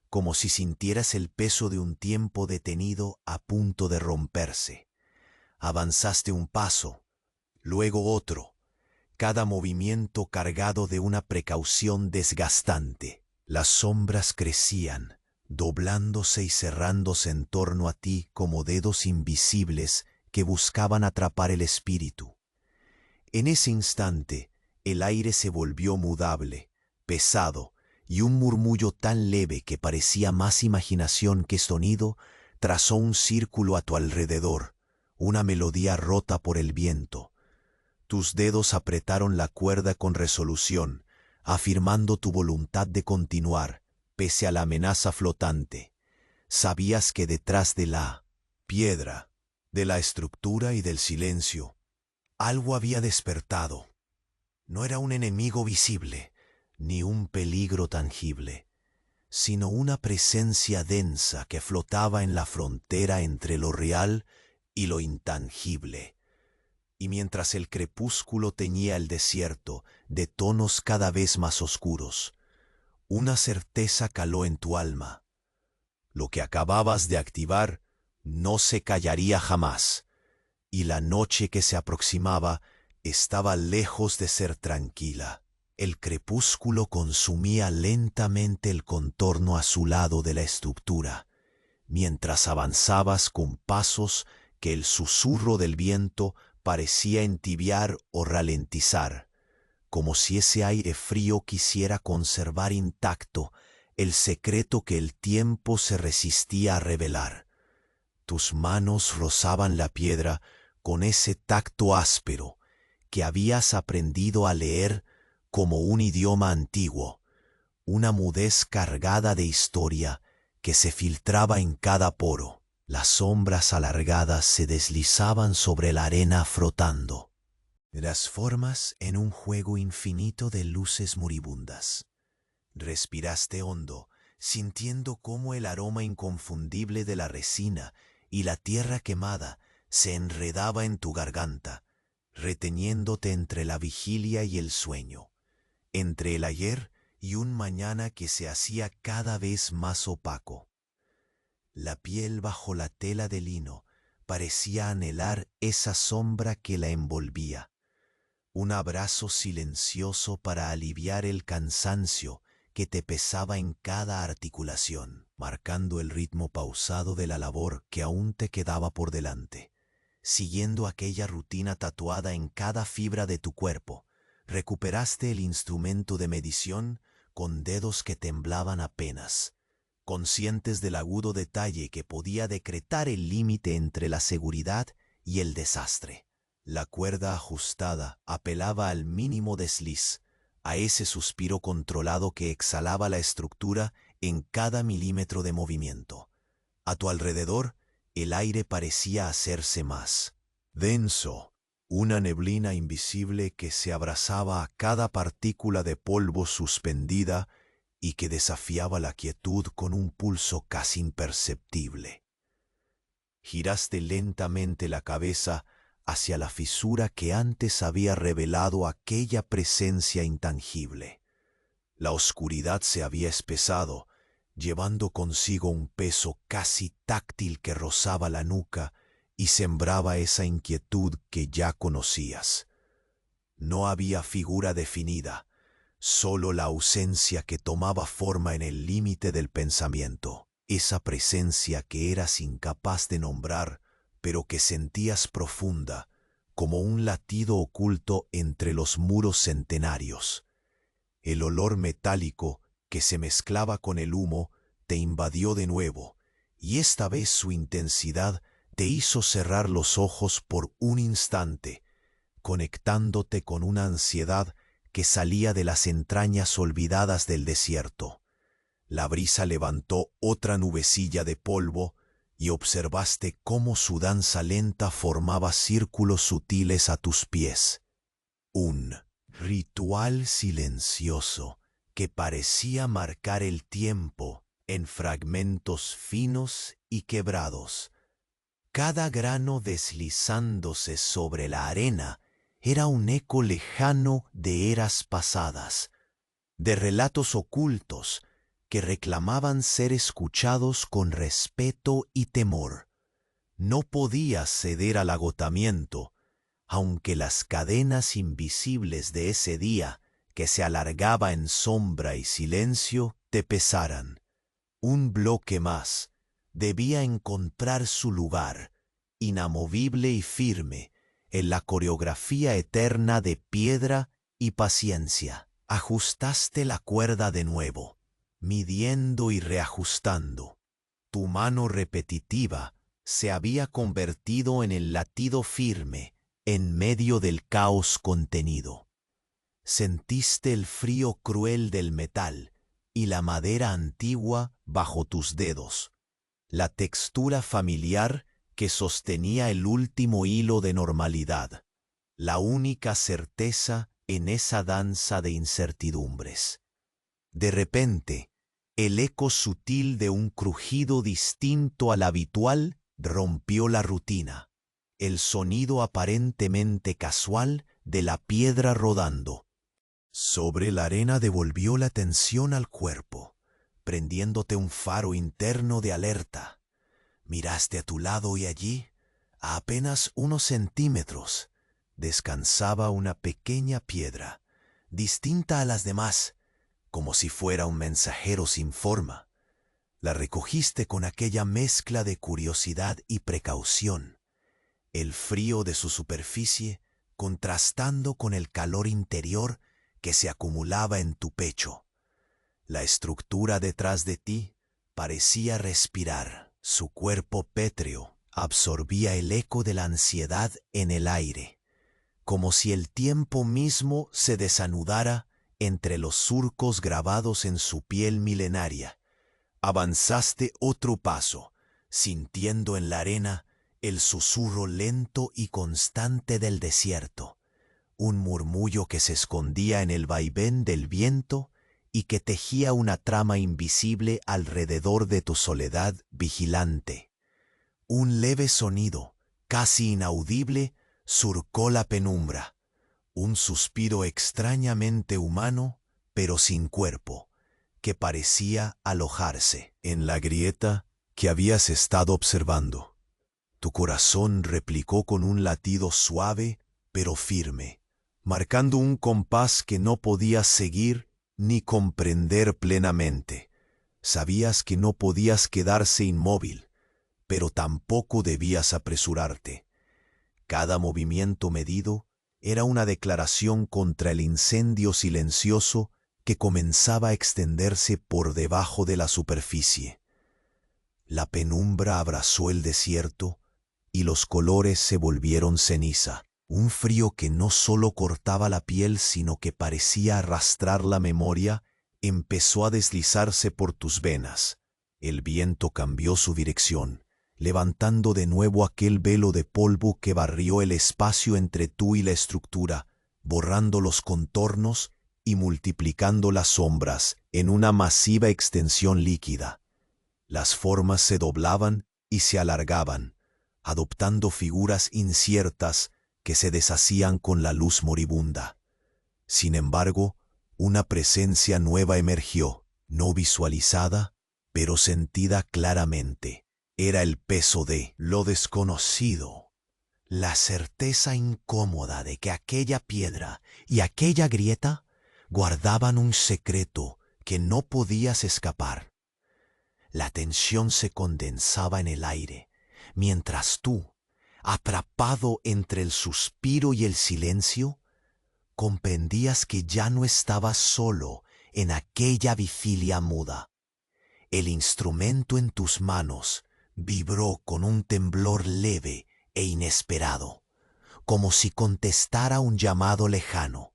como si sintieras el peso de un tiempo detenido a punto de romperse. Avanzaste un paso, luego otro, cada movimiento cargado de una precaución desgastante. Las sombras crecían, doblándose y cerrándose en torno a ti como dedos invisibles que buscaban atrapar el espíritu. En ese instante, el aire se volvió mudable, pesado, y un murmullo tan leve que parecía más imaginación que sonido trazó un círculo a tu alrededor, una melodía rota por el viento. Tus dedos apretaron la cuerda con resolución, afirmando tu voluntad de continuar, pese a la amenaza flotante. Sabías que detrás de la piedra, de la estructura y del silencio, algo había despertado. No era un enemigo visible, ni un peligro tangible, sino una presencia densa que flotaba en la frontera entre lo real y lo intangible. Y mientras el crepúsculo teñía el desierto de tonos cada vez más oscuros, una certeza caló en tu alma. Lo que acababas de activar no se callaría jamás, y la noche que se aproximaba estaba lejos de ser tranquila. El crepúsculo consumía lentamente el contorno azulado de la estructura, mientras avanzabas con pasos que el susurro del viento parecía entibiar o ralentizar, como si ese aire frío quisiera conservar intacto el secreto que el tiempo se resistía a revelar. Tus manos rozaban la piedra con ese tacto áspero que habías aprendido a leer como un idioma antiguo, una mudez cargada de historia que se filtraba en cada poro. Las sombras alargadas se deslizaban sobre la arena frotando, las formas en un juego infinito de luces moribundas. Respiraste hondo, sintiendo cómo el aroma inconfundible de la resina y la tierra quemada se enredaba en tu garganta, reteniéndote entre la vigilia y el sueño, entre el ayer y un mañana que se hacía cada vez más opaco. La piel bajo la tela de lino parecía anhelar esa sombra que la envolvía, un abrazo silencioso para aliviar el cansancio que te pesaba en cada articulación, marcando el ritmo pausado de la labor que aún te quedaba por delante. Siguiendo aquella rutina tatuada en cada fibra de tu cuerpo, recuperaste el instrumento de medición con dedos que temblaban apenas, conscientes del agudo detalle que podía decretar el límite entre la seguridad y el desastre. La cuerda ajustada apelaba al mínimo desliz, a ese suspiro controlado que exhalaba la estructura en cada milímetro de movimiento. A tu alrededor, el aire parecía hacerse más denso, una neblina invisible que se abrazaba a cada partícula de polvo suspendida y que desafiaba la quietud con un pulso casi imperceptible. Giraste lentamente la cabeza hacia la fisura que antes había revelado aquella presencia intangible. La oscuridad se había espesado, llevando consigo un peso casi táctil que rozaba la nuca y sembraba esa inquietud que ya conocías. No había figura definida, solo la ausencia que tomaba forma en el límite del pensamiento, esa presencia que eras incapaz de nombrar, pero que sentías profunda, como un latido oculto entre los muros centenarios. El olor metálico que se mezclaba con el humo te invadió de nuevo, y esta vez su intensidad te hizo cerrar los ojos por un instante, conectándote con una ansiedad que salía de las entrañas olvidadas del desierto. La brisa levantó otra nubecilla de polvo y observaste cómo su danza lenta formaba círculos sutiles a tus pies. Un ritual silencioso que parecía marcar el tiempo en fragmentos finos y quebrados. Cada grano deslizándose sobre la arena era un eco lejano de eras pasadas, de relatos ocultos que reclamaban ser escuchados con respeto y temor. No podías ceder al agotamiento, aunque las cadenas invisibles de ese día, que se alargaba en sombra y silencio, te pesaran. Un bloque más debía encontrar su lugar, inamovible y firme, en la coreografía eterna de piedra y paciencia. Ajustaste la cuerda de nuevo, midiendo y reajustando. Tu mano repetitiva se había convertido en el latido firme en medio del caos contenido. Sentiste el frío cruel del metal y la madera antigua bajo tus dedos, la textura familiar que sostenía el último hilo de normalidad, la única certeza en esa danza de incertidumbres. De repente, el eco sutil de un crujido distinto al habitual rompió la rutina, el sonido aparentemente casual de la piedra rodando. Sobre la arena devolvió la tensión al cuerpo, prendiéndote un faro interno de alerta. Miraste a tu lado y allí, a apenas unos centímetros, descansaba una pequeña piedra, distinta a las demás, como si fuera un mensajero sin forma. La recogiste con aquella mezcla de curiosidad y precaución, el frío de su superficie contrastando con el calor interior que se acumulaba en tu pecho. La estructura detrás de ti parecía respirar. Su cuerpo pétreo absorbía el eco de la ansiedad en el aire, como si el tiempo mismo se desanudara entre los surcos grabados en su piel milenaria. Avanzaste otro paso, sintiendo en la arena el susurro lento y constante del desierto, un murmullo que se escondía en el vaivén del viento y que tejía una trama invisible alrededor de tu soledad vigilante. Un leve sonido, casi inaudible, surcó la penumbra, un suspiro extrañamente humano, pero sin cuerpo, que parecía alojarse en la grieta que habías estado observando. Tu corazón replicó con un latido suave, pero firme, marcando un compás que no podías seguir ni comprender plenamente. Sabías que no podías quedarse inmóvil, pero tampoco debías apresurarte. Cada movimiento medido era una declaración contra el incendio silencioso que comenzaba a extenderse por debajo de la superficie. La penumbra abrazó el desierto y los colores se volvieron ceniza. Un frío que no solo cortaba la piel, sino que parecía arrastrar la memoria, empezó a deslizarse por tus venas. El viento cambió su dirección, levantando de nuevo aquel velo de polvo que barrió el espacio entre tú y la estructura, borrando los contornos y multiplicando las sombras en una masiva extensión líquida. Las formas se doblaban y se alargaban, adoptando figuras inciertas que se deshacían con la luz moribunda. Sin embargo, una presencia nueva emergió, no visualizada, pero sentida claramente. Era el peso de lo desconocido, la certeza incómoda de que aquella piedra y aquella grieta guardaban un secreto que no podías escapar. La tensión se condensaba en el aire, mientras tú, atrapado entre el suspiro y el silencio, comprendías que ya no estabas solo en aquella vigilia muda. El instrumento en tus manos Vibró con un temblor leve e inesperado, como si contestara un llamado lejano.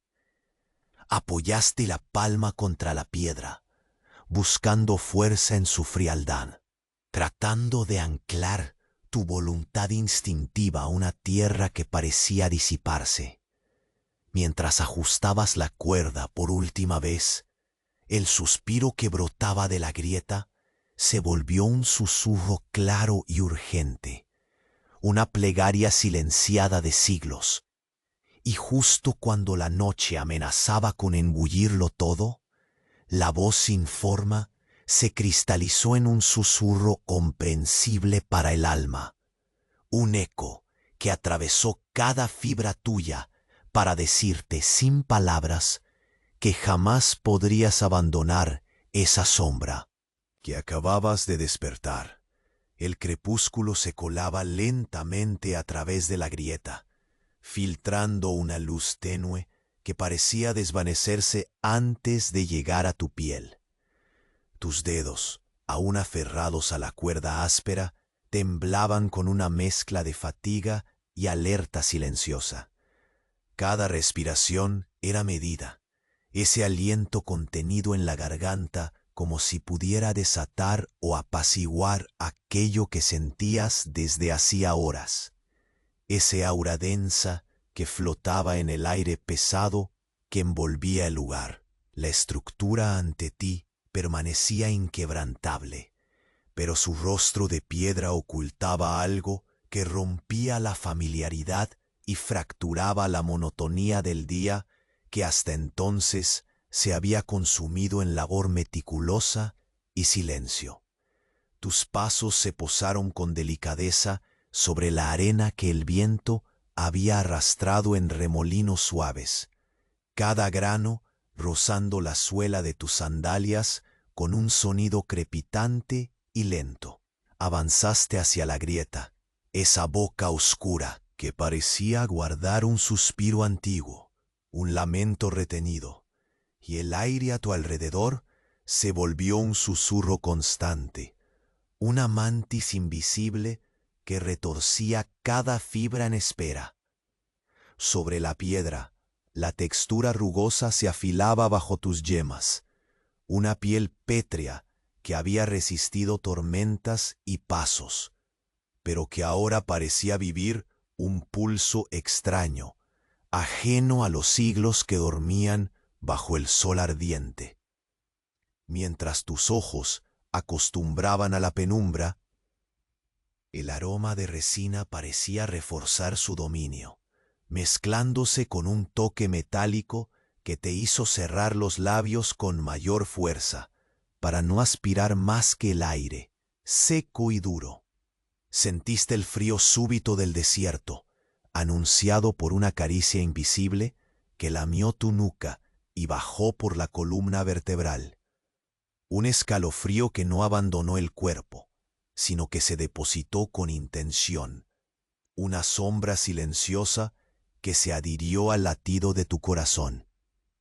Apoyaste la palma contra la piedra, buscando fuerza en su frialdad, tratando de anclar tu voluntad instintiva a una tierra que parecía disiparse. Mientras ajustabas la cuerda por última vez, el suspiro que brotaba de la grieta se volvió un susurro claro y urgente, una plegaria silenciada de siglos. Y justo cuando la noche amenazaba con engullirlo todo, la voz sin forma se cristalizó en un susurro comprensible para el alma, un eco que atravesó cada fibra tuya para decirte sin palabras que jamás podrías abandonar esa sombra. Que acababas de despertar. El crepúsculo se colaba lentamente a través de la grieta, filtrando una luz tenue que parecía desvanecerse antes de llegar a tu piel. Tus dedos, aún aferrados a la cuerda áspera, temblaban con una mezcla de fatiga y alerta silenciosa. Cada respiración era medida, ese aliento contenido en la garganta como si pudiera desatar o apaciguar aquello que sentías desde hacía horas. Ese aura densa que flotaba en el aire pesado que envolvía el lugar. La estructura ante ti permanecía inquebrantable, pero su rostro de piedra ocultaba algo que rompía la familiaridad y fracturaba la monotonía del día que hasta entonces se había consumido en labor meticulosa y silencio. Tus pasos se posaron con delicadeza sobre la arena que el viento había arrastrado en remolinos suaves, cada grano rozando la suela de tus sandalias con un sonido crepitante y lento. Avanzaste hacia la grieta, esa boca oscura que parecía guardar un suspiro antiguo, un lamento retenido, y el aire a tu alrededor se volvió un susurro constante, una mantis invisible que retorcía cada fibra en espera. Sobre la piedra, la textura rugosa se afilaba bajo tus yemas, una piel pétrea que había resistido tormentas y pasos, pero que ahora parecía vivir un pulso extraño, ajeno a los siglos que dormían bajo el sol ardiente. Mientras tus ojos acostumbraban a la penumbra, el aroma de resina parecía reforzar su dominio, mezclándose con un toque metálico que te hizo cerrar los labios con mayor fuerza, para no aspirar más que el aire, seco y duro. Sentiste el frío súbito del desierto, anunciado por una caricia invisible que lamió tu nuca y bajó por la columna vertebral. Un escalofrío que no abandonó el cuerpo, sino que se depositó con intención, una sombra silenciosa que se adhirió al latido de tu corazón.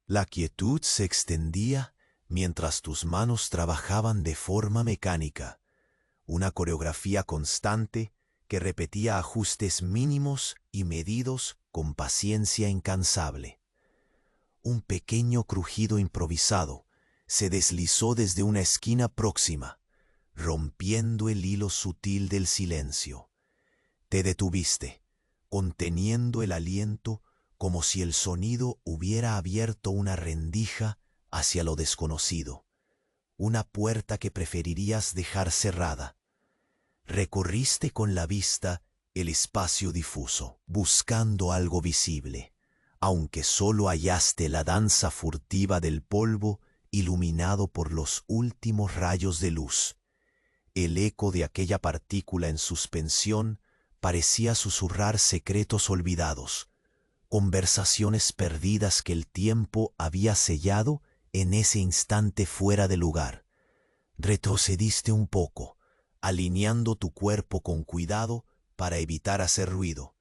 La quietud se extendía mientras tus manos trabajaban de forma mecánica, una coreografía constante que repetía ajustes mínimos y medidos con paciencia incansable. Un pequeño crujido improvisado se deslizó desde una esquina próxima, rompiendo el hilo sutil del silencio. Te detuviste, conteniendo el aliento como si el sonido hubiera abierto una rendija hacia lo desconocido, una puerta que preferirías dejar cerrada. Recorriste con la vista el espacio difuso, buscando algo visible, aunque solo hallaste la danza furtiva del polvo iluminado por los últimos rayos de luz. El eco de aquella partícula en suspensión parecía susurrar secretos olvidados, conversaciones perdidas que el tiempo había sellado en ese instante fuera de lugar. Retrocediste un poco, alineando tu cuerpo con cuidado para evitar hacer ruido,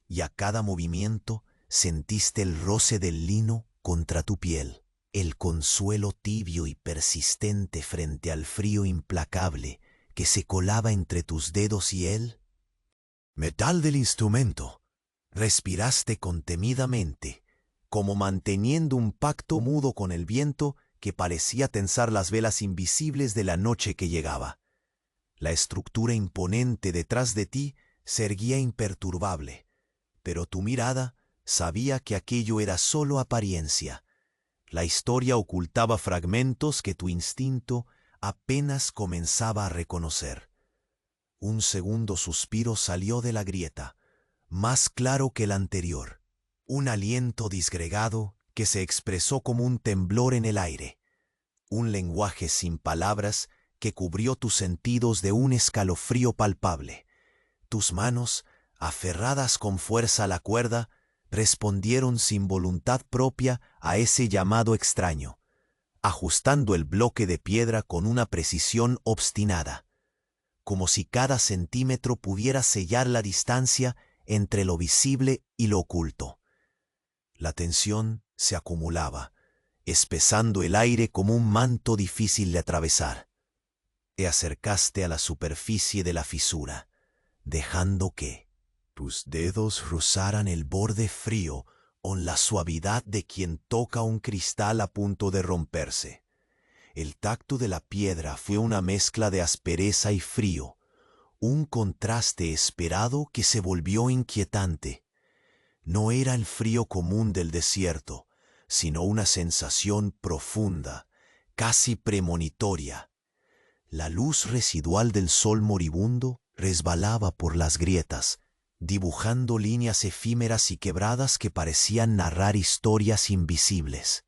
y a cada movimiento sentiste el roce del lino contra tu piel, el consuelo tibio y persistente frente al frío implacable que se colaba entre tus dedos y él. Metal del instrumento. Respiraste contemidamente, como manteniendo un pacto mudo con el viento que parecía tensar las velas invisibles de la noche que llegaba. La estructura imponente detrás de ti se erguía imperturbable, pero tu mirada sabía que aquello era solo apariencia. La historia ocultaba fragmentos que tu instinto apenas comenzaba a reconocer. Un segundo suspiro salió de la grieta, más claro que el anterior. Un aliento disgregado que se expresó como un temblor en el aire. Un lenguaje sin palabras que cubrió tus sentidos de un escalofrío palpable. Tus manos, aferradas con fuerza a la cuerda, respondieron sin voluntad propia a ese llamado extraño, ajustando el bloque de piedra con una precisión obstinada, como si cada centímetro pudiera sellar la distancia entre lo visible y lo oculto. La tensión se acumulaba, espesando el aire como un manto difícil de atravesar. Te acercaste a la superficie de la fisura, dejando que tus dedos rozaran el borde frío con la suavidad de quien toca un cristal a punto de romperse. El tacto de la piedra fue una mezcla de aspereza y frío, un contraste esperado que se volvió inquietante. No era el frío común del desierto, sino una sensación profunda, casi premonitoria. La luz residual del sol moribundo resbalaba por las grietas, dibujando líneas efímeras y quebradas que parecían narrar historias invisibles.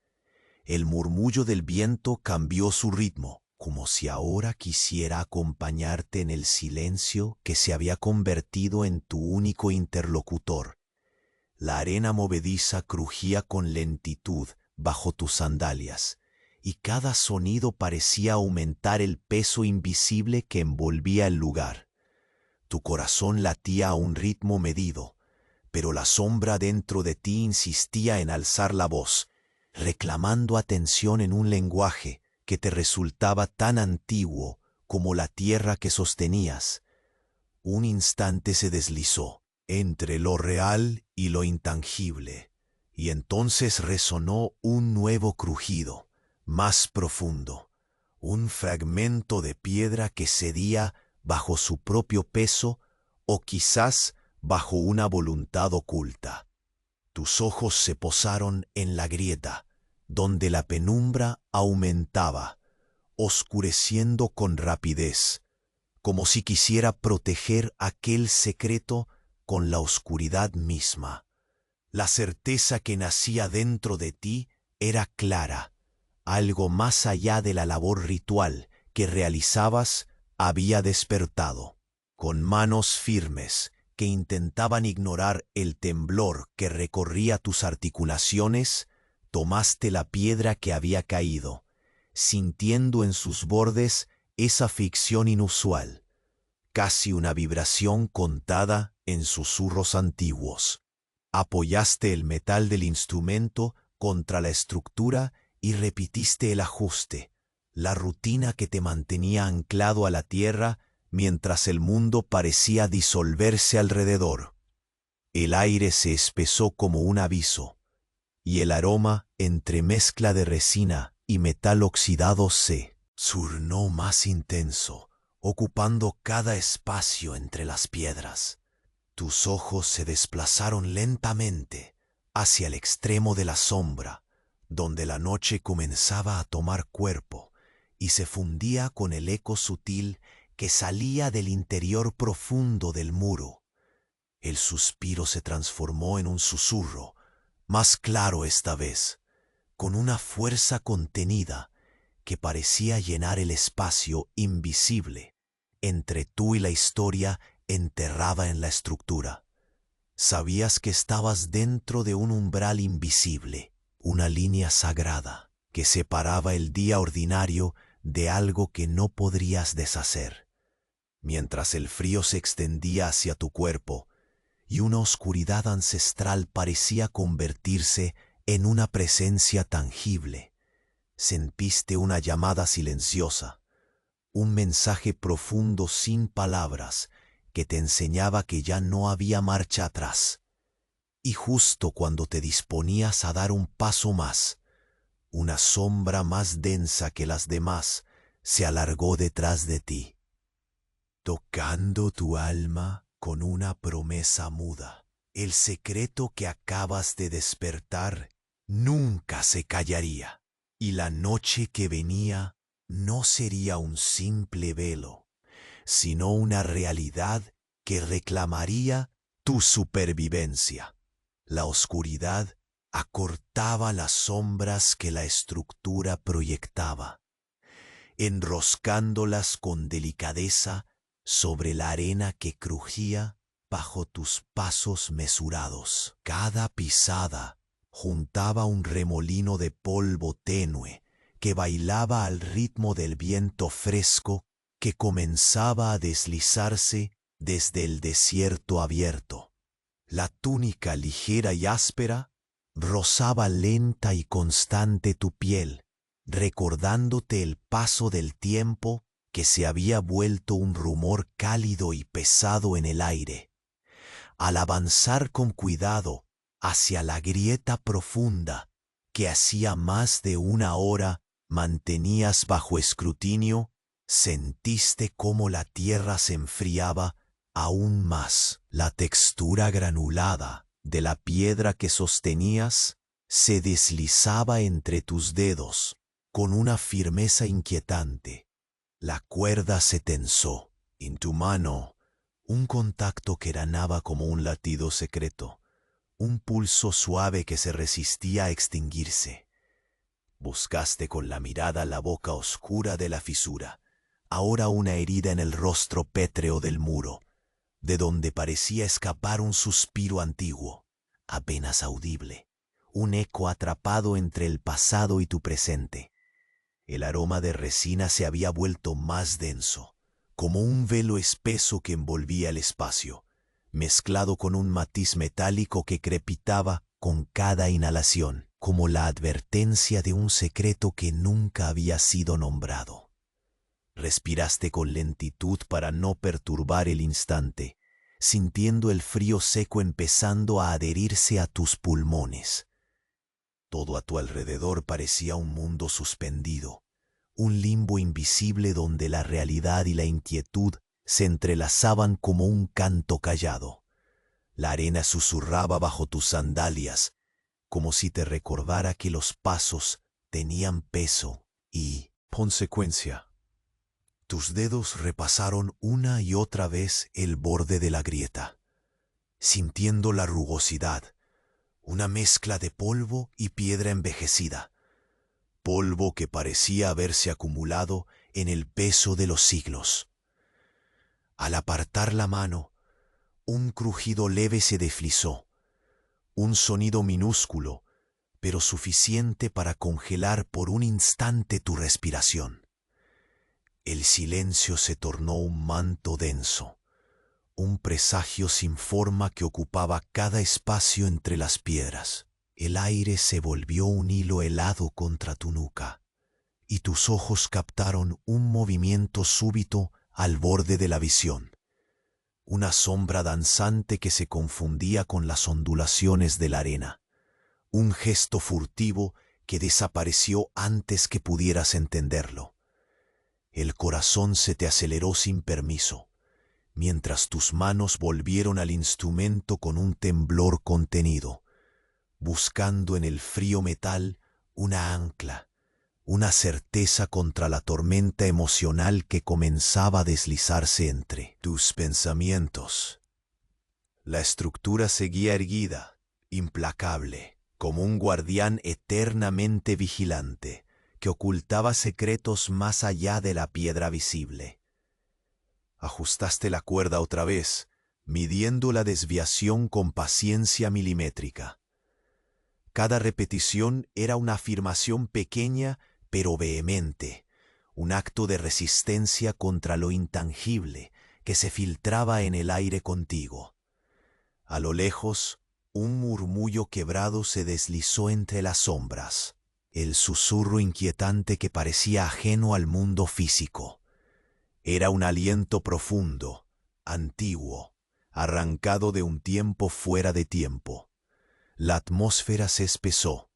El murmullo del viento cambió su ritmo, como si ahora quisiera acompañarte en el silencio que se había convertido en tu único interlocutor. La arena movediza crujía con lentitud bajo tus sandalias, y cada sonido parecía aumentar el peso invisible que envolvía el lugar. Tu corazón latía a un ritmo medido, pero la sombra dentro de ti insistía en alzar la voz, reclamando atención en un lenguaje que te resultaba tan antiguo como la tierra que sostenías. Un instante se deslizó entre lo real y lo intangible, y entonces resonó un nuevo crujido, más profundo, un fragmento de piedra que cedía bajo su propio peso o quizás bajo una voluntad oculta. Tus ojos se posaron en la grieta, donde la penumbra aumentaba, oscureciendo con rapidez, como si quisiera proteger aquel secreto con la oscuridad misma. La certeza que nacía dentro de ti era clara. Algo más allá de la labor ritual que realizabas había despertado. Con manos firmes que intentaban ignorar el temblor que recorría tus articulaciones, tomaste la piedra que había caído, sintiendo en sus bordes esa fricción inusual, casi una vibración contada en susurros antiguos. Apoyaste el metal del instrumento contra la estructura y repitiste el ajuste, la rutina que te mantenía anclado a la tierra mientras el mundo parecía disolverse alrededor. El aire se espesó como un aviso, y el aroma entre mezcla de resina y metal oxidado se tornó más intenso, ocupando cada espacio entre las piedras. Tus ojos se desplazaron lentamente hacia el extremo de la sombra, donde la noche comenzaba a tomar cuerpo y se fundía con el eco sutil que salía del interior profundo del muro. El suspiro se transformó en un susurro, más claro esta vez, con una fuerza contenida que parecía llenar el espacio invisible entre tú y la historia enterrada en la estructura. Sabías que estabas dentro de un umbral invisible, una línea sagrada que separaba el día ordinario de algo que no podrías deshacer. Mientras el frío se extendía hacia tu cuerpo y una oscuridad ancestral parecía convertirse en una presencia tangible, sentiste una llamada silenciosa, un mensaje profundo sin palabras que te enseñaba que ya no había marcha atrás. Y justo cuando te disponías a dar un paso más, una sombra más densa que las demás se alargó detrás de ti, tocando tu alma con una promesa muda. El secreto que acabas de despertar nunca se callaría, y la noche que venía no sería un simple velo, sino una realidad que reclamaría tu supervivencia. La oscuridad acortaba las sombras que la estructura proyectaba, enroscándolas con delicadeza sobre la arena que crujía bajo tus pasos mesurados. Cada pisada juntaba un remolino de polvo tenue que bailaba al ritmo del viento fresco que comenzaba a deslizarse desde el desierto abierto. La túnica ligera y áspera rozaba lenta y constante tu piel, recordándote el paso del tiempo que se había vuelto un rumor cálido y pesado en el aire. Al avanzar con cuidado hacia la grieta profunda que hacía más de una hora mantenías bajo escrutinio, sentiste cómo la tierra se enfriaba aún más. La textura granulada de la piedra que sostenías se deslizaba entre tus dedos con una firmeza inquietante. La cuerda se tensó. En tu mano, un contacto que granaba como un latido secreto, un pulso suave que se resistía a extinguirse. Buscaste con la mirada la boca oscura de la fisura, ahora una herida en el rostro pétreo del muro, de donde parecía escapar un suspiro antiguo, apenas audible, un eco atrapado entre el pasado y tu presente. El aroma de resina se había vuelto más denso, como un velo espeso que envolvía el espacio, mezclado con un matiz metálico que crepitaba con cada inhalación, como la advertencia de un secreto que nunca había sido nombrado. Respiraste con lentitud para no perturbar el instante, sintiendo el frío seco empezando a adherirse a tus pulmones. Todo a tu alrededor parecía un mundo suspendido, un limbo invisible donde la realidad y la inquietud se entrelazaban como un canto callado. La arena susurraba bajo tus sandalias, como si te recordara que los pasos tenían peso y consecuencia. Tus dedos repasaron una y otra vez el borde de la grieta, sintiendo la rugosidad, una mezcla de polvo y piedra envejecida, polvo que parecía haberse acumulado en el peso de los siglos. Al apartar la mano, un crujido leve se deslizó, un sonido minúsculo, pero suficiente para congelar por un instante tu respiración. El silencio se tornó un manto denso, un presagio sin forma que ocupaba cada espacio entre las piedras. El aire se volvió un hilo helado contra tu nuca, y tus ojos captaron un movimiento súbito al borde de la visión, una sombra danzante que se confundía con las ondulaciones de la arena, un gesto furtivo que desapareció antes que pudieras entenderlo. El corazón se te aceleró sin permiso, mientras tus manos volvieron al instrumento con un temblor contenido, buscando en el frío metal una ancla, una certeza contra la tormenta emocional que comenzaba a deslizarse entre tus pensamientos. La estructura seguía erguida, implacable, como un guardián eternamente vigilante, que ocultaba secretos más allá de la piedra visible. Ajustaste la cuerda otra vez, midiendo la desviación con paciencia milimétrica. Cada repetición era una afirmación pequeña pero vehemente, un acto de resistencia contra lo intangible que se filtraba en el aire contigo. A lo lejos, un murmullo quebrado se deslizó entre las sombras, el susurro inquietante que parecía ajeno al mundo físico. Era un aliento profundo, antiguo, arrancado de un tiempo fuera de tiempo. La atmósfera se espesó,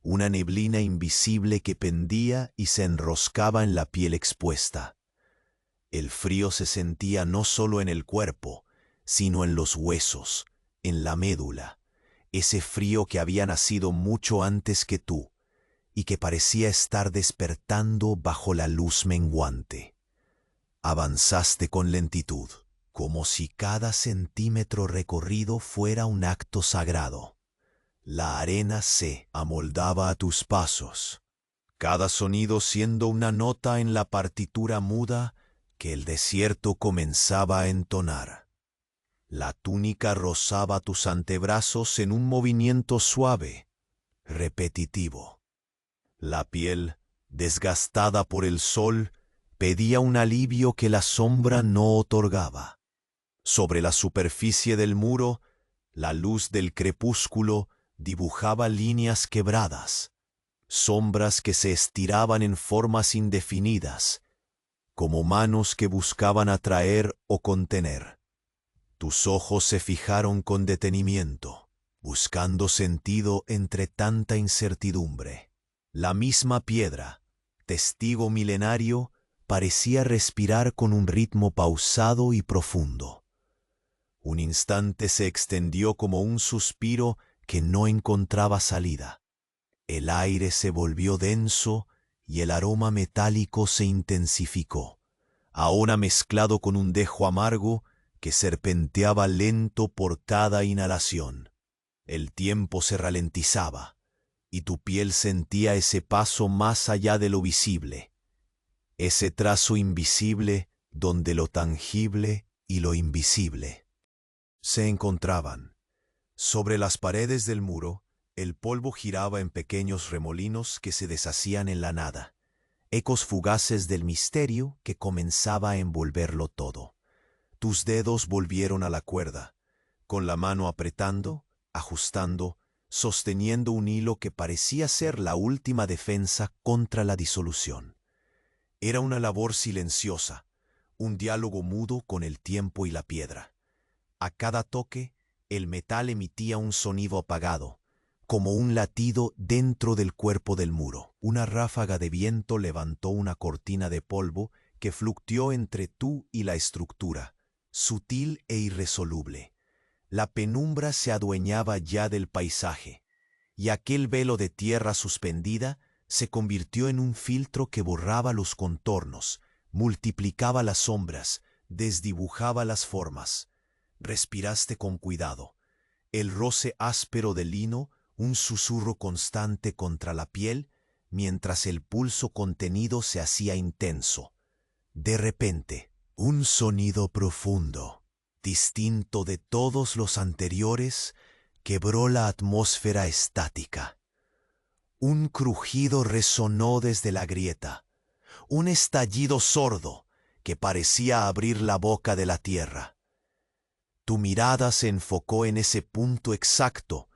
una neblina invisible que pendía y se enroscaba en la piel expuesta. El frío se sentía no solo en el cuerpo, sino en los huesos, en la médula, ese frío que había nacido mucho antes que tú y que parecía estar despertando bajo la luz menguante. Avanzaste con lentitud, como si cada centímetro recorrido fuera un acto sagrado. La arena se amoldaba a tus pasos, cada sonido siendo una nota en la partitura muda que el desierto comenzaba a entonar. La túnica rozaba tus antebrazos en un movimiento suave, repetitivo. La piel, desgastada por el sol, pedía un alivio que la sombra no otorgaba. Sobre la superficie del muro, la luz del crepúsculo dibujaba líneas quebradas, sombras que se estiraban en formas indefinidas, como manos que buscaban atraer o contener. Tus ojos se fijaron con detenimiento, buscando sentido entre tanta incertidumbre. La misma piedra, testigo milenario, parecía respirar con un ritmo pausado y profundo. Un instante se extendió como un suspiro que no encontraba salida. El aire se volvió denso y el aroma metálico se intensificó, ahora mezclado con un dejo amargo que serpenteaba lento por cada inhalación. El tiempo se ralentizaba, y tu piel sentía ese paso más allá de lo visible, ese trazo invisible donde lo tangible y lo invisible se encontraban. Sobre las paredes del muro, el polvo giraba en pequeños remolinos que se deshacían en la nada, ecos fugaces del misterio que comenzaba a envolverlo todo. Tus dedos volvieron a la cuerda, con la mano apretando, ajustando, sosteniendo un hilo que parecía ser la última defensa contra la disolución. Era una labor silenciosa, un diálogo mudo con el tiempo y la piedra. A cada toque, el metal emitía un sonido apagado, como un latido dentro del cuerpo del muro. Una ráfaga de viento levantó una cortina de polvo que fluctuó entre tú y la estructura, sutil e irresoluble. La penumbra se adueñaba ya del paisaje, y aquel velo de tierra suspendida se convirtió en un filtro que borraba los contornos, multiplicaba las sombras, desdibujaba las formas. Respiraste con cuidado. El roce áspero del lino, un susurro constante contra la piel, mientras el pulso contenido se hacía intenso. De repente, un sonido profundo, distinto de todos los anteriores, quebró la atmósfera estática. Un crujido resonó desde la grieta, un estallido sordo que parecía abrir la boca de la tierra. Tu mirada se enfocó en ese punto exacto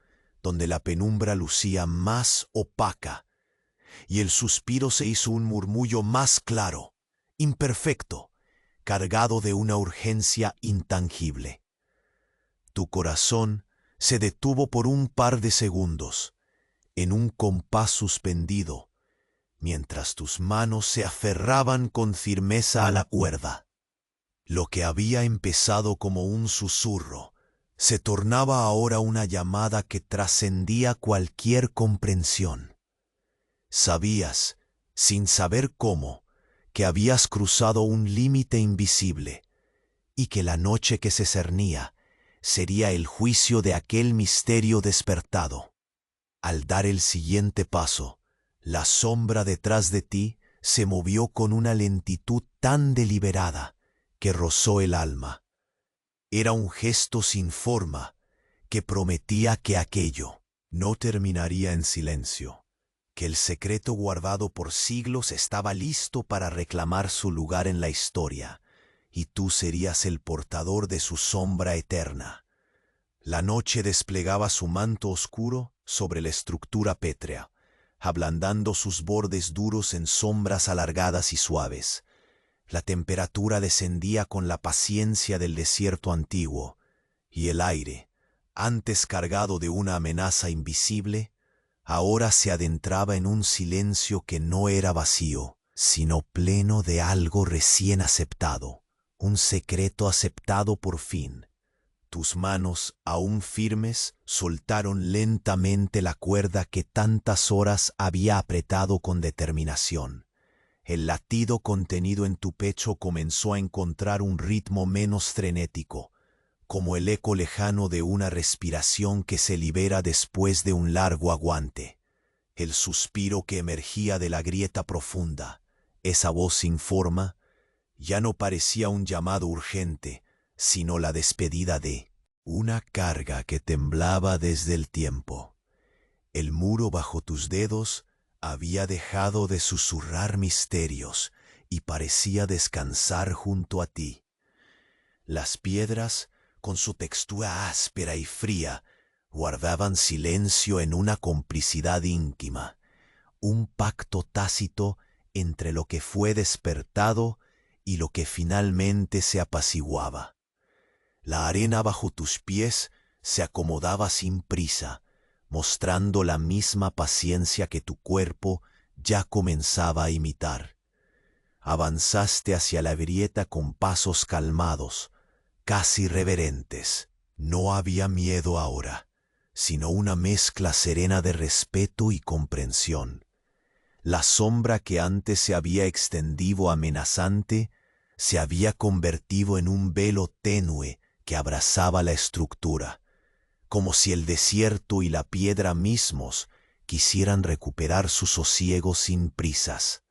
donde la penumbra lucía más opaca, y el suspiro se hizo un murmullo más claro, imperfecto, cargado de una urgencia intangible. Tu corazón se detuvo por un par de segundos, en un compás suspendido, mientras tus manos se aferraban con firmeza a la cuerda. Lo que había empezado como un susurro se tornaba ahora una llamada que trascendía cualquier comprensión. Sabías, sin saber cómo, que habías cruzado un límite invisible y que la noche que se cernía sería el juicio de aquel misterio despertado. Al dar el siguiente paso, la sombra detrás de ti se movió con una lentitud tan deliberada que rozó el alma. Era un gesto sin forma que prometía que aquello no terminaría en silencio, que el secreto guardado por siglos estaba listo para reclamar su lugar en la historia, y tú serías el portador de su sombra eterna. La noche desplegaba su manto oscuro sobre la estructura pétrea, ablandando sus bordes duros en sombras alargadas y suaves. La temperatura descendía con la paciencia del desierto antiguo, y el aire, antes cargado de una amenaza invisible, ahora se adentraba en un silencio que no era vacío, sino pleno de algo recién aceptado, un secreto aceptado por fin. Tus manos, aún firmes, soltaron lentamente la cuerda que tantas horas había apretado con determinación. El latido contenido en tu pecho comenzó a encontrar un ritmo menos frenético, como el eco lejano de una respiración que se libera después de un largo aguante. El suspiro que emergía de la grieta profunda, esa voz sin forma, ya no parecía un llamado urgente, sino la despedida de una carga que temblaba desde el tiempo. El muro bajo tus dedos había dejado de susurrar misterios y parecía descansar junto a ti. Las piedras, con su textura áspera y fría, guardaban silencio en una complicidad íntima, un pacto tácito entre lo que fue despertado y lo que finalmente se apaciguaba. La arena bajo tus pies se acomodaba sin prisa, mostrando la misma paciencia que tu cuerpo ya comenzaba a imitar. Avanzaste hacia la grieta con pasos calmados, casi reverentes. No había miedo ahora, sino una mezcla serena de respeto y comprensión. La sombra que antes se había extendido amenazante se había convertido en un velo tenue que abrazaba la estructura, como si el desierto y la piedra mismos quisieran recuperar su sosiego sin prisas.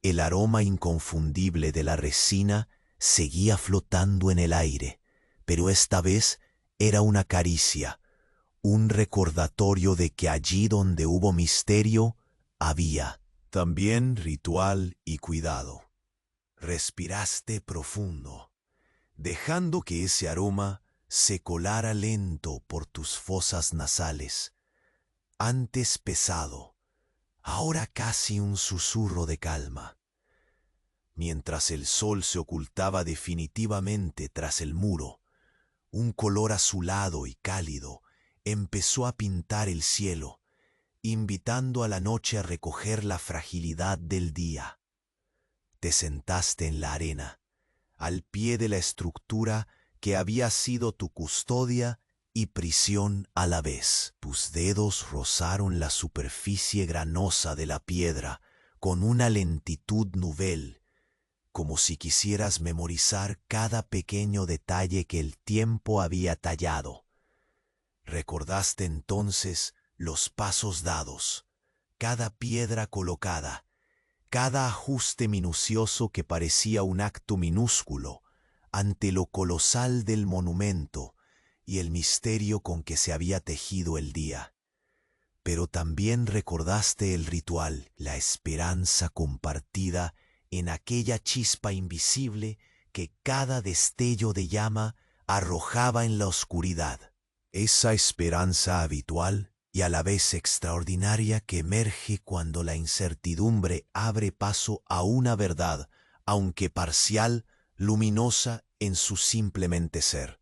El aroma inconfundible de la resina seguía flotando en el aire, pero esta vez era una caricia, un recordatorio de que allí donde hubo misterio, había también ritual y cuidado. Respiraste profundo, dejando que ese aroma se colara lento por tus fosas nasales, antes pesado, ahora casi un susurro de calma. Mientras el sol se ocultaba definitivamente tras el muro, un color azulado y cálido empezó a pintar el cielo, invitando a la noche a recoger la fragilidad del día. Te sentaste en la arena, al pie de la estructura que había sido tu custodia y prisión a la vez. Tus dedos rozaron la superficie granosa de la piedra con una lentitud nubel, como si quisieras memorizar cada pequeño detalle que el tiempo había tallado. Recordaste entonces los pasos dados, cada piedra colocada, cada ajuste minucioso que parecía un acto minúsculo ante lo colosal del monumento y el misterio con que se había tejido el día. Pero también recordaste el ritual, la esperanza compartida en aquella chispa invisible que cada destello de llama arrojaba en la oscuridad. Esa esperanza habitual y a la vez extraordinaria que emerge cuando la incertidumbre abre paso a una verdad, aunque parcial, luminosa en su simplemente ser.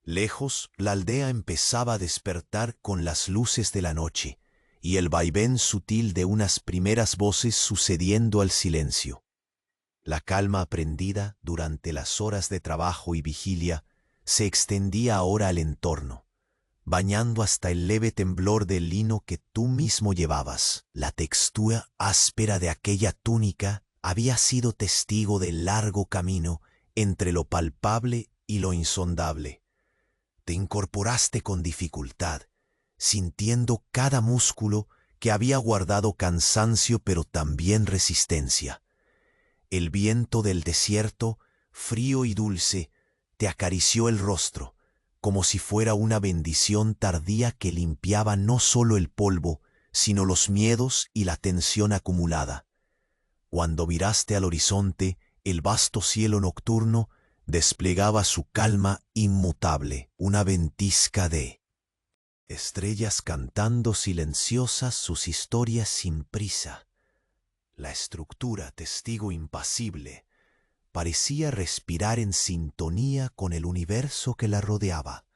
Lejos, la aldea empezaba a despertar con las luces de la noche y el vaivén sutil de unas primeras voces sucediendo al silencio. La calma aprendida durante las horas de trabajo y vigilia se extendía ahora al entorno, bañando hasta el leve temblor del lino que tú mismo llevabas. La textura áspera de aquella túnica había sido testigo del largo camino entre lo palpable y lo insondable. Te incorporaste con dificultad, sintiendo cada músculo que había guardado cansancio pero también resistencia. El viento del desierto, frío y dulce, te acarició el rostro, como si fuera una bendición tardía que limpiaba no solo el polvo, sino los miedos y la tensión acumulada. Cuando miraste al horizonte, el vasto cielo nocturno desplegaba su calma inmutable, una ventisca de estrellas cantando silenciosas sus historias sin prisa. La estructura, testigo impasible, parecía respirar en sintonía con el universo que la rodeaba,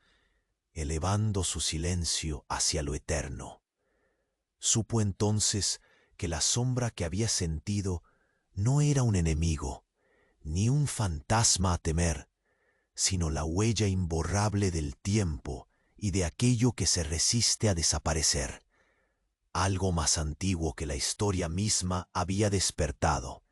elevando su silencio hacia lo eterno. Supo entonces que la sombra que había sentido no era un enemigo, ni un fantasma a temer, sino la huella imborrable del tiempo y de aquello que se resiste a desaparecer. Algo más antiguo que la historia misma había despertado,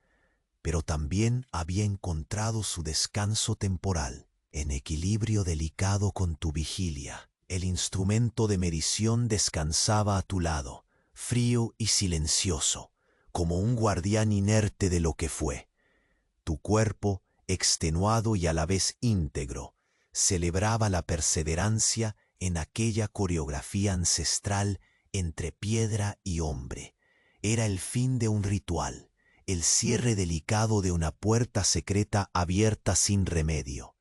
pero también había encontrado su descanso temporal, en equilibrio delicado con tu vigilia. El instrumento de medición descansaba a tu lado, frío y silencioso, como un guardián inerte de lo que fue. Tu cuerpo, extenuado y a la vez íntegro, celebraba la perseverancia en aquella coreografía ancestral entre piedra y hombre. Era el fin de un ritual, el cierre delicado de una puerta secreta abierta sin remedio.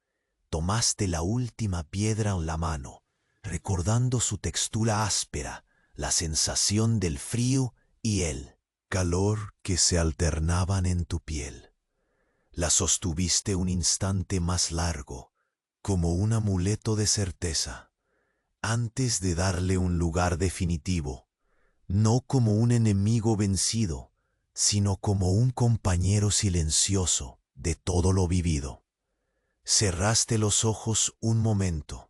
Tomaste la última piedra en la mano, recordando su textura áspera, la sensación del frío y el calor que se alternaban en tu piel. La sostuviste un instante más largo, como un amuleto de certeza, antes de darle un lugar definitivo, no como un enemigo vencido, sino como un compañero silencioso de todo lo vivido. Cerraste los ojos un momento,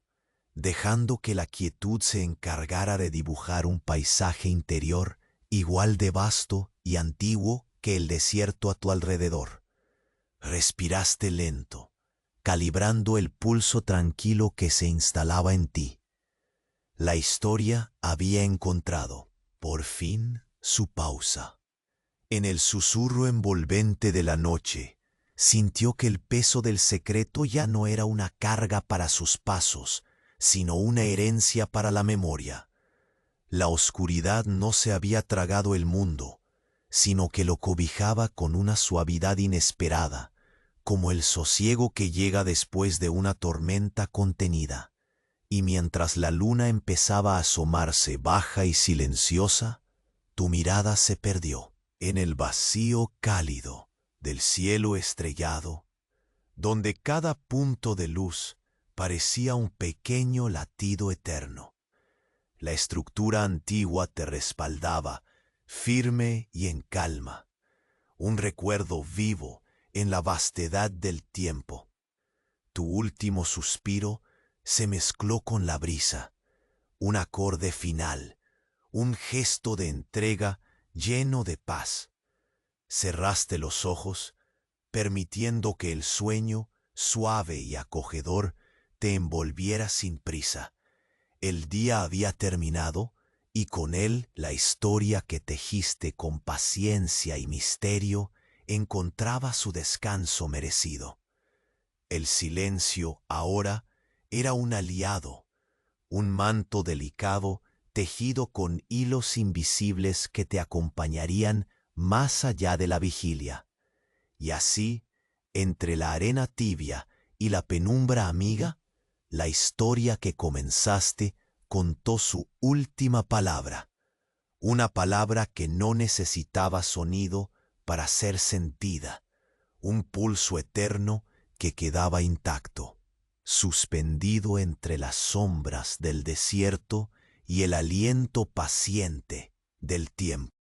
dejando que la quietud se encargara de dibujar un paisaje interior igual de vasto y antiguo que el desierto a tu alrededor. Respiraste lento, calibrando el pulso tranquilo que se instalaba en ti. La historia había encontrado, por fin, su pausa. En el susurro envolvente de la noche, sintió que el peso del secreto ya no era una carga para sus pasos, sino una herencia para la memoria. La oscuridad no se había tragado el mundo, sino que lo cobijaba con una suavidad inesperada, como el sosiego que llega después de una tormenta contenida. Y mientras la luna empezaba a asomarse baja y silenciosa, tu mirada se perdió en el vacío cálido del cielo estrellado, donde cada punto de luz parecía un pequeño latido eterno. La estructura antigua te respaldaba, firme y en calma, un recuerdo vivo en la vastedad del tiempo. Tu último suspiro se mezcló con la brisa, un acorde final, un gesto de entrega lleno de paz. Cerraste los ojos, permitiendo que el sueño, suave y acogedor, te envolviera sin prisa. El día había terminado y con él la historia que tejiste con paciencia y misterio encontraba su descanso merecido. El silencio ahora era un aliado, un manto delicado tejido con hilos invisibles que te acompañarían más allá de la vigilia. Y así, entre la arena tibia y la penumbra amiga, la historia que comenzaste contó su última palabra, una palabra que no necesitaba sonido para ser sentida, un pulso eterno que quedaba intacto, suspendido entre las sombras del desierto y el aliento paciente del tiempo.